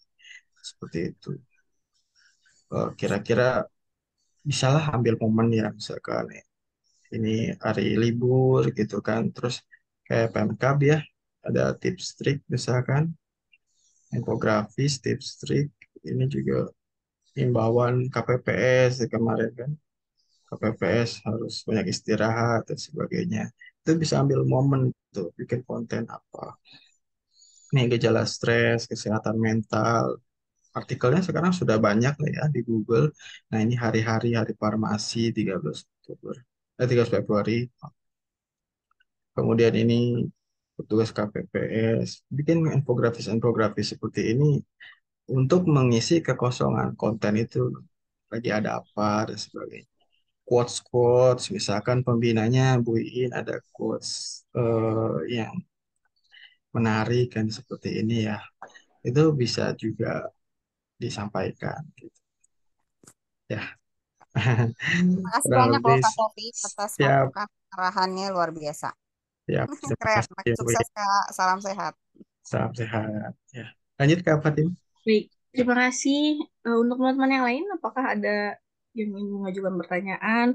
Seperti itu. Kira-kira bisalah ambil momen ya, misalkan ini hari libur gitu kan, terus kayak Pemkab ya, ada tips trik misalkan, infografis, tips trik, ini juga himbauan KPPS kemarin kan, KPPS harus banyak istirahat dan sebagainya. Itu bisa ambil momen tuh bikin konten apa. Nih gejala stres, kesehatan mental. Artikelnya sekarang sudah banyak lah ya di Google. Nah ini hari farmasi 13 Oktober, 13 Februari. Kemudian ini petugas KPPS. Bikin infografis seperti ini untuk mengisi kekosongan konten itu. Lagi ada apa dan sebagainya. Quotes, misalkan pembinanya Bu Iin ada quotes yang menarik kan seperti ini ya. Itu bisa juga disampaikan gitu. Ya. Terima kasih banyak loh Kak Sofi atas masukan arahannya luar biasa. Siap. Keren, makin sukses Kak. Salam sehat. Salam sehat. Ya. Lanjut Kak Fatim. Baik, terima kasih. Untuk teman-teman yang lain, apakah ada yang ingin mengajukan pertanyaan.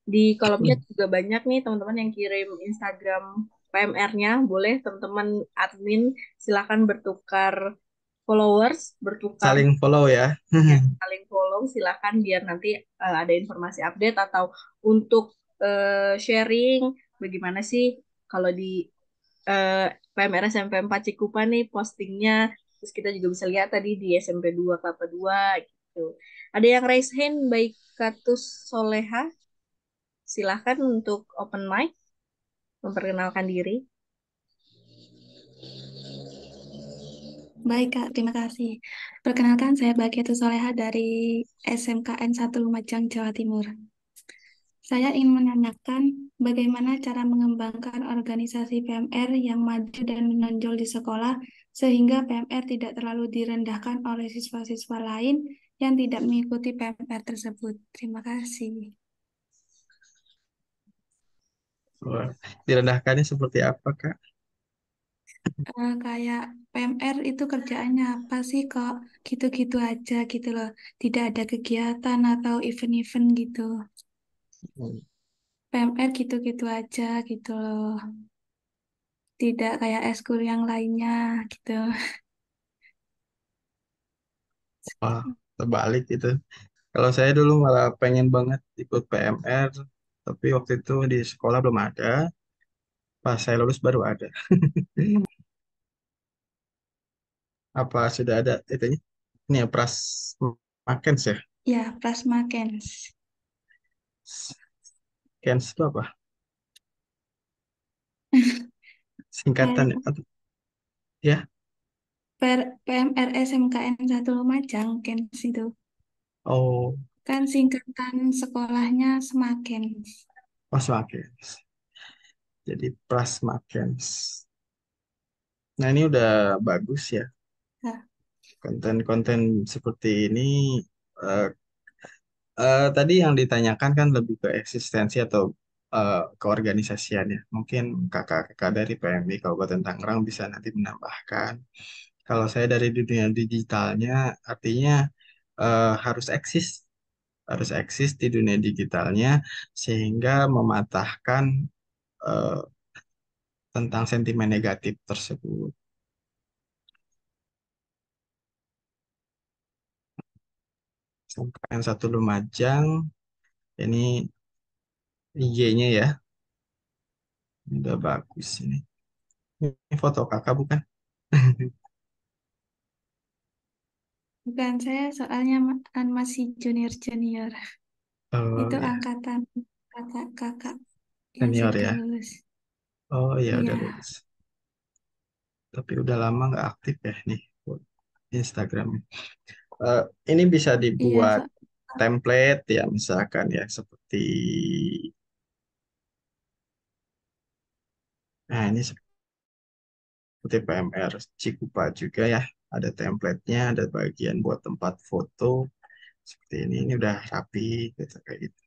Di kolom chat juga banyak nih teman-teman yang kirim Instagram PMR-nya. Boleh teman-teman admin silakan bertukar followers, bertukar Saling follow ya. ya, saling follow silakan biar nanti ada informasi update atau untuk sharing bagaimana sih kalau di PMR SMP 4 Cikupa nih postingnya. Terus kita juga bisa lihat tadi di SMP 2 Kelapa 2 gitu. Ada yang raise hand baik Katus Soleha. Silahkan untuk open mic memperkenalkan diri. Baik, Kak. Terima kasih. Perkenalkan, saya Bagiatus Soleha dari SMKN 1 Lumajang, Jawa Timur. Saya ingin menanyakan bagaimana cara mengembangkan organisasi PMR yang maju dan menonjol di sekolah sehingga PMR tidak terlalu direndahkan oleh siswa-siswa lain yang tidak mengikuti PMR tersebut. Terima kasih. Wah, direndahkannya seperti apa, Kak? Kayak PMR itu kerjaannya apa sih kok gitu-gitu aja gitu loh. Tidak ada kegiatan atau event-event gitu. PMR gitu-gitu aja gitu loh. Tidak kayak eskul yang lainnya gitu. Wah, terbalik gitu. Kalau saya dulu malah pengen banget ikut PMR, tapi waktu itu di sekolah belum ada. Pas saya lulus baru ada. Apa sudah ada itunya? Ini ya Pras Makens ya? Ya, Plasma Kens. Kens itu apa? Singkatan ya? Ya? PMR SMKN 1 Lumajang Kens itu. Oh, Kan singkatan sekolahnya Semaken. Pras Makens. Jadi Pras Makens. Nah ini udah bagus ya. Nah, Konten-konten seperti ini eh, tadi yang ditanyakan kan lebih ke eksistensi atau keorganisasian ya. Mungkin kakak-kakak dari PMI Kabupaten Tangerang bisa nanti menambahkan. Kalau saya dari dunia digitalnya, artinya harus eksis di dunia digitalnya sehingga mematahkan eh, tentang sentimen negatif tersebut. Sampai satu Lumajang, ini IG-nya ya, udah bagus ini. Ini foto kakak bukan? bukan saya soalnya kan masih junior-junior. Oh Itu ya, angkatan kakak-kakak yang senior sudah ya. lulus. Oh ya Iya, udah lulus. Tapi udah lama nggak aktif ya nih Instagramnya. Eh, ini bisa iya, dibuat template ya misalkan ya seperti nah ini seperti PMR Cikupa juga ya. Ada template-nya, ada bagian buat tempat foto seperti ini. Ini udah rapi gitu kayak gitu.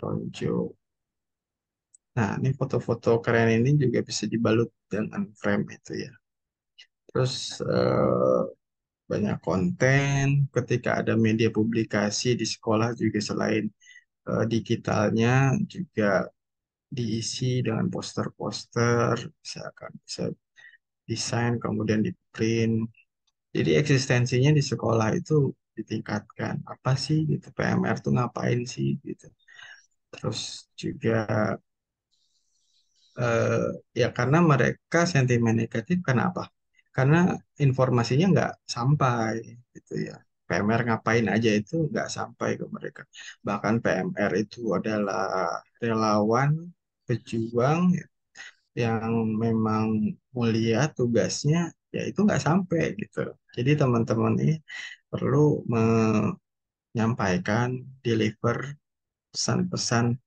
Ronjo. Nah, ini foto-foto keren ini juga bisa dibalut dengan frame itu ya. Terus banyak konten ketika ada media publikasi di sekolah juga selain digitalnya juga diisi dengan poster-poster, misalkan bisa desain kemudian di print. Jadi eksistensinya di sekolah itu ditingkatkan. Apa sih gitu PMR tuh ngapain sih gitu. Terus juga eh, ya karena mereka sentimen negatif kenapa? Karena informasinya nggak sampai gitu ya. PMR ngapain aja itu nggak sampai ke mereka. Bahkan PMR itu adalah relawan, pejuang yang memang mulia tugasnya, ya itu nggak sampai gitu. Jadi teman-teman ini perlu menyampaikan, deliver pesan-pesan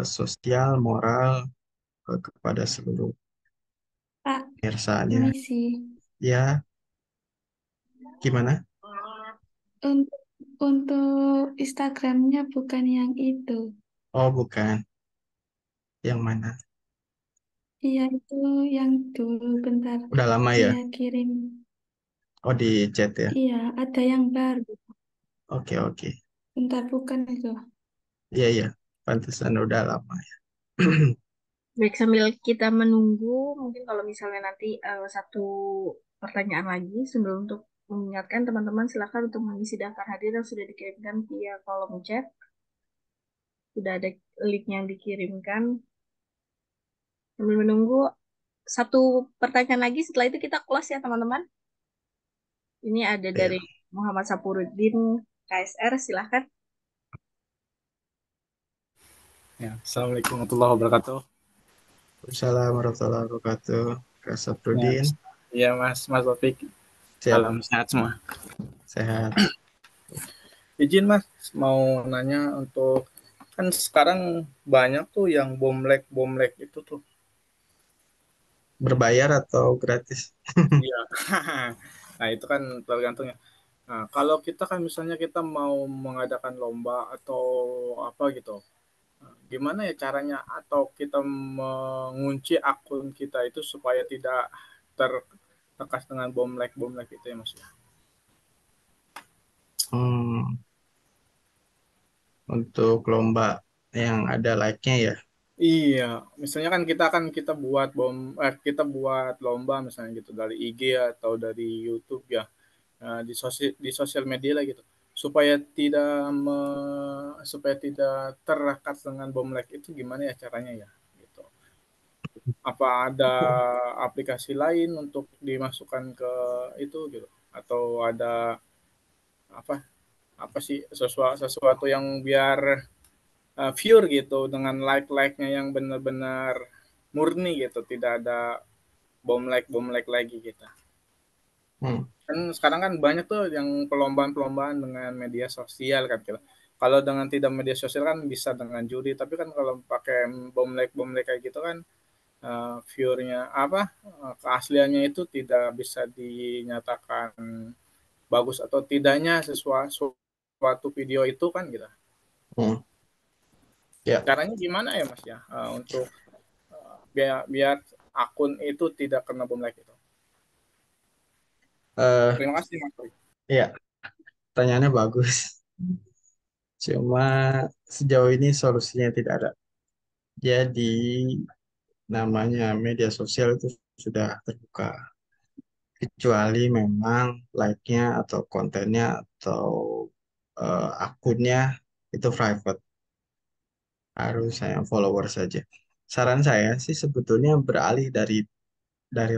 sosial, moral kepada seluruh Pak, pemirsanya. permisi. Ya, gimana? Untuk Instagramnya bukan yang itu. Oh, bukan. Yang mana? Iya, itu yang dulu bentar. Udah lama ya? Saya kirim. Oh, di chat ya. Iya, ada yang baru. Oke, oke. Bentar, bukan itu. Iya, iya. Pantesan udah lama ya. Baik, sambil kita menunggu, mungkin kalau misalnya nanti satu pertanyaan lagi, sebelum untuk mengingatkan teman-teman, silakan untuk mengisi daftar hadir yang sudah dikirimkan via kolom chat. Sudah ada link yang dikirimkan. Sambil menunggu, satu pertanyaan lagi, setelah itu kita close ya teman-teman. Ini ada Iya. dari Muhammad Sapuruddin, KSR, silahkan. Ya, Assalamualaikum warahmatullahi wabarakatuh. Assalamualaikum warahmatullahi wabarakatuh. Kak Ya, Saprudin. iya Mas Taufik. Siap. Salam sehat semua. Sehat. Izin Mas, mau nanya untuk kan sekarang banyak tuh yang bomlek itu tuh. Berbayar atau gratis? Iya. Nah, itu kan tergantung ya. Nah, kalau kita kan misalnya kita mau mengadakan lomba atau apa gitu. Gimana ya caranya atau kita mengunci akun kita itu supaya tidak tertekas dengan bomlek itu ya Mas ya. Hmm, untuk lomba yang ada like-nya ya. Iya, misalnya kan kita kita buat lomba misalnya gitu dari IG atau dari YouTube ya, di sosial media lah gitu, supaya supaya tidak terangkat dengan bom like itu gimana ya caranya ya gitu. Apa ada aplikasi lain untuk dimasukkan ke itu gitu atau ada apa apa sih sesuatu yang biar pure gitu dengan like-nya yang benar-benar murni gitu, tidak ada bom like lagi gitu. Kan sekarang kan banyak tuh yang perlombaan-perlombaan dengan media sosial kan gitu. Kalau dengan tidak media sosial kan bisa dengan juri, tapi kan kalau pakai bom like kayak gitu kan view-nya keasliannya itu tidak bisa dinyatakan bagus atau tidaknya suatu video itu kan gitu. Ya. Caranya gimana ya Mas ya untuk biar akun itu tidak kena bom like itu. Terima kasih Mas. Iya, pertanyaannya bagus. Cuma sejauh ini solusinya tidak ada. Jadi namanya media sosial itu sudah terbuka. Kecuali memang like-nya atau kontennya atau akunnya itu private. Harus saya follower saja. Saran saya sih sebetulnya beralih dari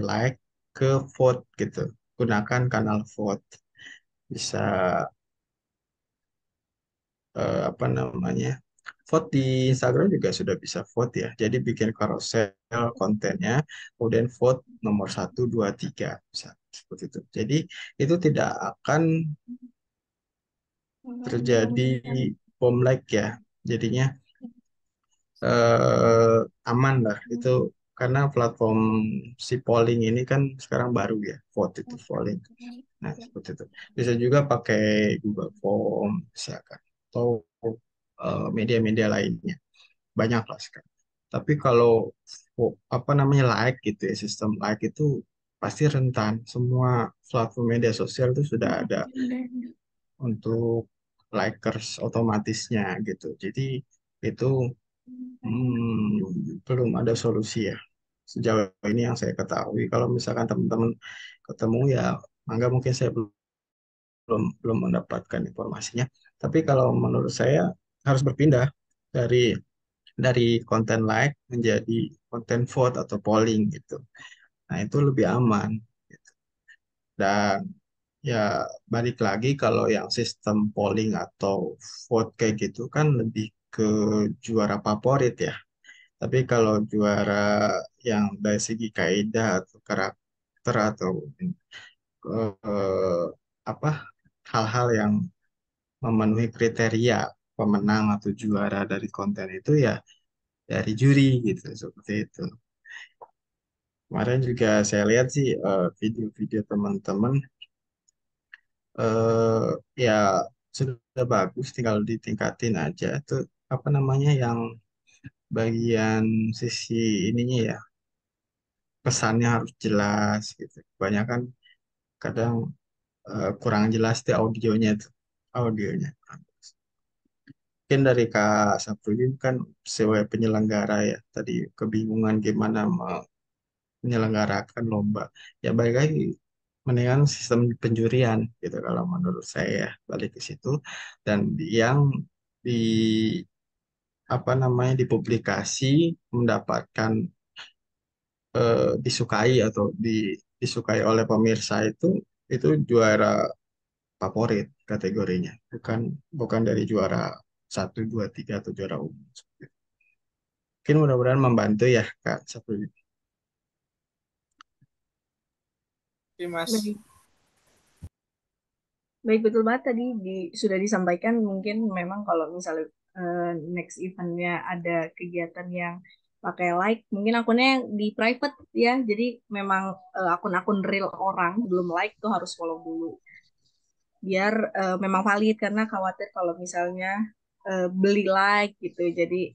like ke vote gitu. Gunakan kanal vote. Bisa apa namanya? Vote di Instagram juga sudah bisa vote ya. Jadi bikin carousel kontennya, kemudian vote nomor 1, 2, 3, seperti itu. Jadi itu tidak akan terjadi bom like ya. Jadinya aman lah itu karena platform si polling ini kan sekarang baru ya, vote itu polling. Nah, seperti itu. Bisa juga pakai Google Form, misalkan, atau media-media lainnya. Banyak lah sekarang. Tapi kalau apa namanya like gitu ya, sistem like itu pasti rentan. Semua platform media sosial itu sudah ada untuk likers otomatisnya gitu. Jadi itu belum ada solusi ya. Sejauh ini yang saya ketahui. Kalau misalkan teman-teman ketemu ya, mangga mungkin saya belum belum mendapatkan informasinya. Tapi kalau menurut saya harus berpindah dari konten like menjadi konten vote atau polling gitu. Nah, itu lebih aman. Dan ya balik lagi kalau yang sistem polling atau vote kayak gitu kan lebih ke juara favorit ya. Tapi kalau juara yang dari segi kaidah atau karakter atau eh, apa hal-hal yang memenuhi kriteria pemenang atau juara dari konten itu ya dari juri gitu seperti itu. Kemarin juga saya lihat sih video-video teman-teman eh ya sudah bagus, tinggal ditingkatin aja tuh apa namanya yang bagian sisi ininya ya pesannya harus jelas gitu. Kebanyakan kadang kurang jelas di audionya itu, audionya. Mungkin dari Kak Sapruddin kan sebagai penyelenggara ya, tadi kebingungan gimana menyelenggarakan lomba. Ya baik lagi, mendingan sistem penjurian gitu kalau menurut saya, balik ke situ. Dan yang di apa namanya dipublikasi mendapatkan disukai atau disukai oleh pemirsa itu juara favorit kategorinya, bukan bukan dari juara satu dua tiga atau juara umum. Mungkin mudah-mudahan membantu ya Kak Sapruddin. Oke, Mas. Baik. Baik, betul banget tadi sudah disampaikan. Mungkin memang kalau misalnya next eventnya ada kegiatan yang pakai like, mungkin akunnya yang di private ya. Jadi memang akun-akun real orang belum like tuh harus follow dulu. Biar memang valid, karena khawatir kalau misalnya beli like gitu. Jadi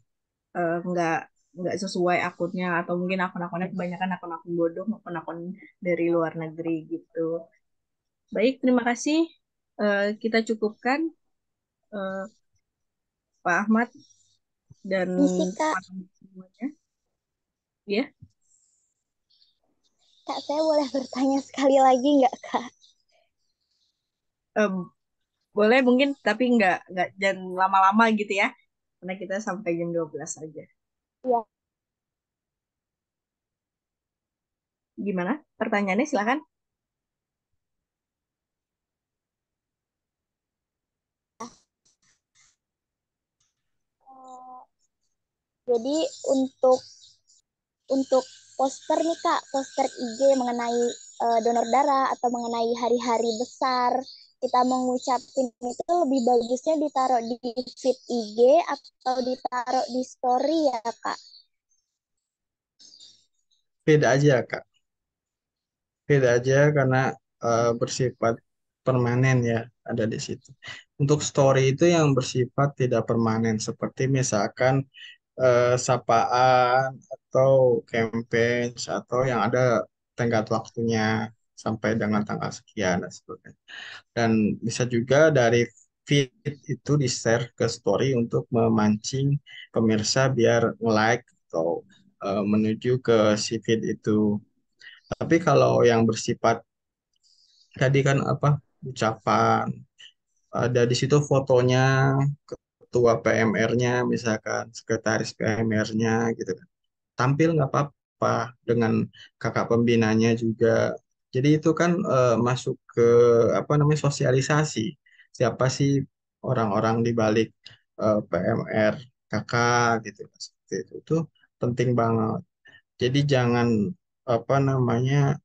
nggak sesuai akunnya, atau mungkin akun-akunnya kebanyakan akun-akun bodoh maupun akun dari luar negeri gitu. Baik, terima kasih. Kita cukupkan Pak Ahmad dan Kak. semuanya. Ya. Kak, saya boleh bertanya sekali lagi nggak, Kak? Boleh mungkin, tapi nggak jangan lama-lama gitu ya. Karena kita sampai jam 12 aja. Iya. Gimana? Pertanyaannya silakan. Jadi untuk poster nih Kak, poster IG mengenai donor darah atau mengenai hari-hari besar, kita mengucapin itu lebih bagusnya ditaruh di feed IG atau ditaruh di story ya Kak? Beda aja Kak, beda aja karena bersifat permanen ya ada di situ. Untuk story itu yang bersifat tidak permanen, seperti misalkan sapaan atau campaign atau yang ada tenggat waktunya sampai dengan tanggal sekian dan sebagainya. Dan bisa juga dari feed itu di-share ke story untuk memancing pemirsa biar like atau menuju ke si feed itu. Tapi kalau yang bersifat tadi kan apa ucapan, ada di situ fotonya ketua PMR-nya, misalkan sekretaris PMR-nya gitu kan, tampil nggak apa-apa dengan kakak pembinanya juga. Jadi itu kan masuk ke apa namanya sosialisasi. Siapa sih orang-orang di balik PMR kakak gitu. Seperti itu penting banget. Jadi jangan apa namanya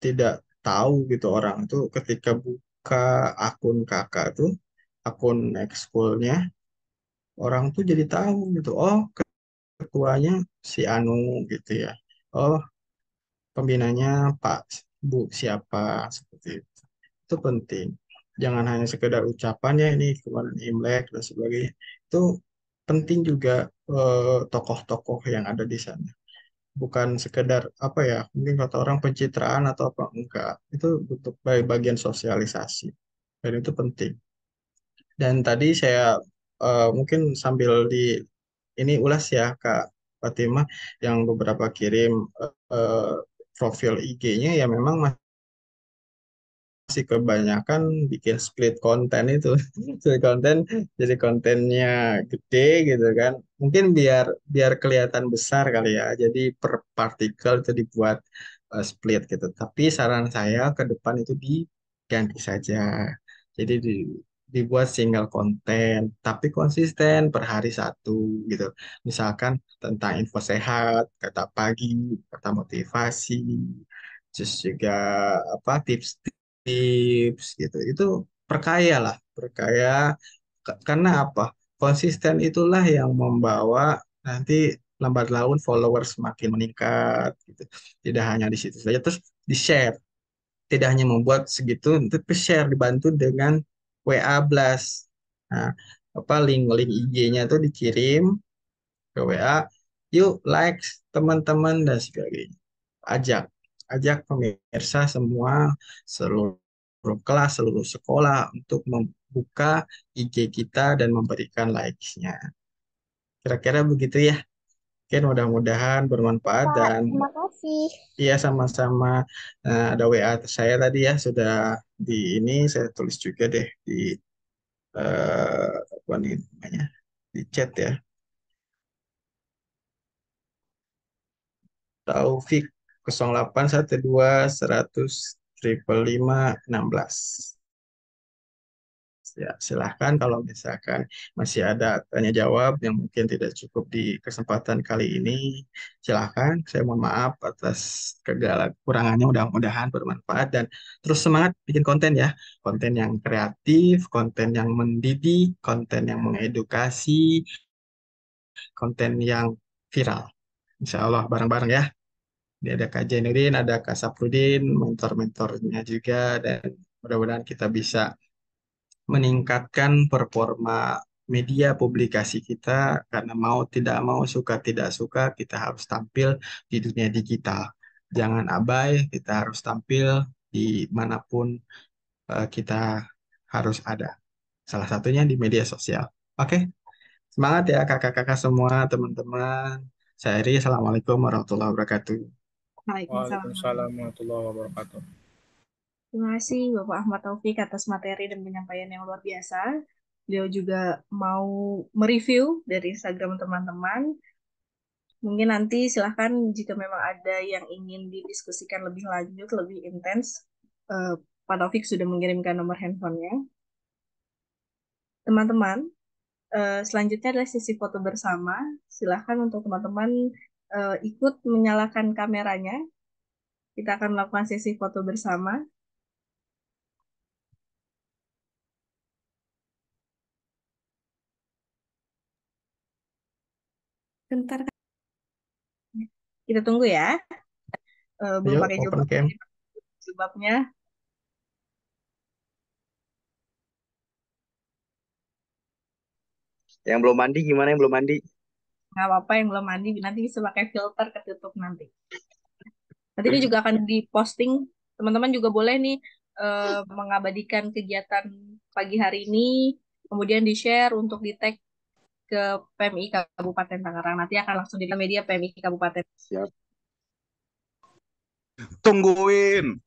tidak tahu gitu orang itu ketika buka akun kakak tuh, akun ekskulnya, orang tuh jadi tahu gitu. Oh, ketuanya si Anu gitu ya. Oh, pembinanya Pak Bu siapa, seperti itu. Itu penting. Jangan hanya sekedar ucapan ya ini kemarin Imlek dan sebagainya. Itu penting juga tokoh-tokoh yang ada di sana. Bukan sekedar apa ya, mungkin kata orang pencitraan atau apa, enggak. Itu untuk bagian sosialisasi. Dan itu penting. Dan tadi saya mungkin sambil di ini ulas ya Kak Fatimah, yang beberapa kirim eh, profil IG-nya ya memang masih kebanyakan bikin split konten itu. Split konten, jadi kontennya gede gitu kan. Mungkin biar biar kelihatan besar kali ya. Jadi per partikel itu dibuat split gitu. Tapi saran saya ke depan itu diganti saja. Jadi dibuat single konten, tapi konsisten per hari satu gitu. Misalkan tentang info sehat, kata pagi, kata motivasi, terus juga apa tips gitu. Itu perkaya lah, perkaya karena apa? Konsisten itulah yang membawa nanti lambat laun followers semakin meningkat gitu. Tidak hanya di situ saja, terus di-share. Tidak hanya membuat segitu, tapi share dibantu dengan WA Blast. Nah, apa link-link IG-nya tuh dikirim ke WA, yuk like teman-teman dan sebagainya. Ajak, ajak pemirsa semua seluruh kelas, seluruh sekolah untuk membuka IG kita dan memberikan likes-nya. Kira-kira begitu ya. Mungkin mudah-mudahan bermanfaat Pak, dan terima kasih. iya sama-sama. Ada WA saya tadi ya sudah di ini saya tulis juga deh di apa nih namanya di chat ya. Taufik 0812 100 555 16. Ya, silahkan kalau misalkan masih ada tanya jawab yang mungkin tidak cukup di kesempatan kali ini, silahkan. Saya mohon maaf atas segala kekurangannya, mudah-mudahan bermanfaat dan terus semangat bikin konten ya. Konten yang kreatif, konten yang mendidik, konten yang mengedukasi, konten yang viral. Insya Allah bareng-bareng ya. Ini ada Kak Jainuddin, ada Kak Saprudin, mentor-mentornya juga, dan mudah-mudahan kita bisa meningkatkan performa media publikasi kita karena mau tidak mau suka tidak suka kita harus tampil di dunia digital. Jangan abai, kita harus tampil di manapun kita harus ada. Salah satunya di media sosial. Oke, semangat ya kakak-kakak semua, teman-teman. Saya Eri, Assalamualaikum warahmatullahi wabarakatuh. Waalaikumsalam. Waalaikumsalam warahmatullahi wabarakatuh. Terima kasih Bapak Ahmad Taufik atas materi dan penyampaian yang luar biasa. Beliau juga mau mereview dari Instagram teman-teman. Mungkin nanti silahkan jika memang ada yang ingin didiskusikan lebih lanjut, lebih intens, Pak Taufik sudah mengirimkan nomor handphonenya. Teman-teman, selanjutnya adalah sesi foto bersama. Silahkan untuk teman-teman ikut menyalakan kameranya. Kita akan melakukan sesi foto bersama. Bentar. Kita tunggu ya. Belum Ayo, pakai open cam. jilbabnya. Yang belum mandi gimana yang belum mandi? Nggak apa-apa yang belum mandi, nanti bisa pakai filter ketutup nanti. Nanti ini juga akan diposting. Teman-teman juga boleh nih mengabadikan kegiatan pagi hari ini, kemudian di-share untuk di-tag ke PMI Kabupaten Tangerang. Nanti akan langsung di media PMI Kabupaten. Siap. Tungguin.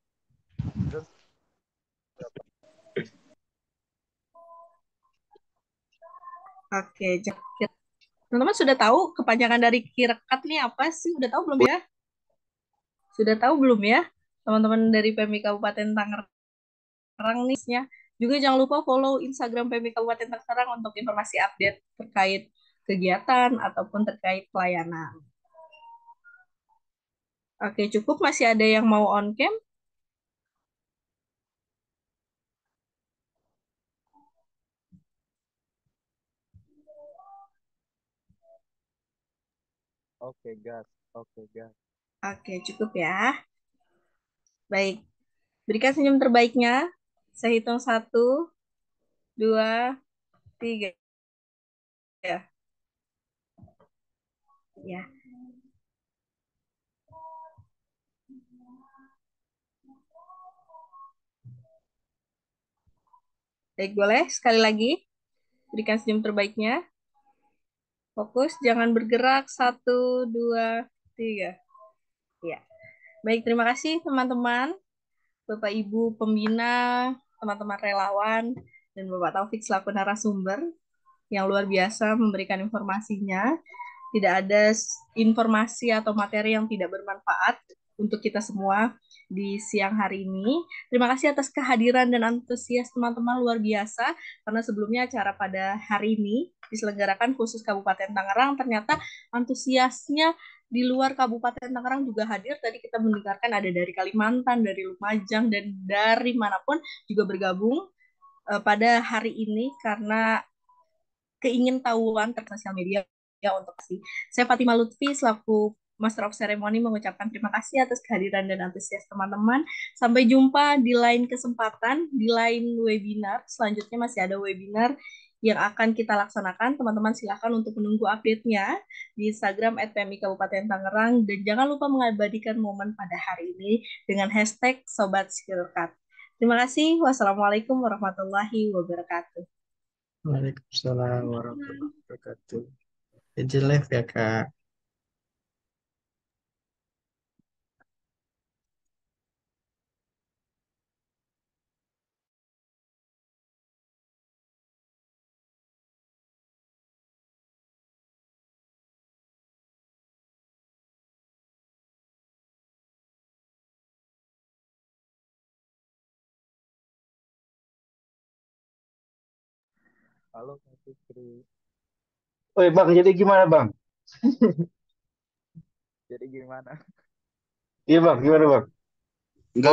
Oke, teman-teman sudah tahu kepanjangan dari KIREKAT nih apa sih? Udah tahu belum ya? Sudah tahu belum ya? Teman-teman dari PMI Kabupaten Tangerang nih. Juga jangan lupa follow Instagram PMI Kabupaten Tangerang untuk informasi update terkait kegiatan ataupun terkait pelayanan. Oke, cukup. Masih ada yang mau on cam? Oke, gas. Oke, gas. Oke, cukup ya. Baik. Berikan senyum terbaiknya. Saya hitung 1, 2, 3. Ya. Ya. Baik, boleh sekali lagi. Berikan senyum terbaiknya. Fokus, jangan bergerak. 1, 2, 3. Ya. Baik, terima kasih teman-teman. Bapak Ibu pembina, teman-teman relawan, dan Bapak Taufik selaku narasumber yang luar biasa memberikan informasinya. Tidak ada informasi atau materi yang tidak bermanfaat untuk kita semua di siang hari ini. Terima kasih atas kehadiran dan antusias teman-teman luar biasa, karena sebelumnya acara pada hari ini diselenggarakan khusus Kabupaten Tangerang, ternyata antusiasnya di luar Kabupaten Tangerang juga hadir. Tadi kita mendengarkan ada dari Kalimantan, dari Lumajang, dan dari manapun juga bergabung pada hari ini karena keingintahuan terkait sosial media ya untuk sih. Saya Fatima Lutfi selaku Master of Ceremony mengucapkan terima kasih atas kehadiran dan antusias teman-teman. Sampai jumpa di lain kesempatan, di lain webinar. Selanjutnya masih ada webinar yang akan kita laksanakan. Teman-teman silakan untuk menunggu update-nya di Instagram @PMI Kabupaten Tangerang, dan jangan lupa mengabadikan momen pada hari ini dengan hashtag Sobat Skillcard. Terima kasih. Wassalamualaikum warahmatullahi wabarakatuh. Waalaikumsalam warahmatullahi wabarakatuh. Izin live ya, Kak. Halo Kak Fikri. Oi Bang, jadi gimana Bang? Jadi gimana? Iya Bang, gimana Bang? Nggak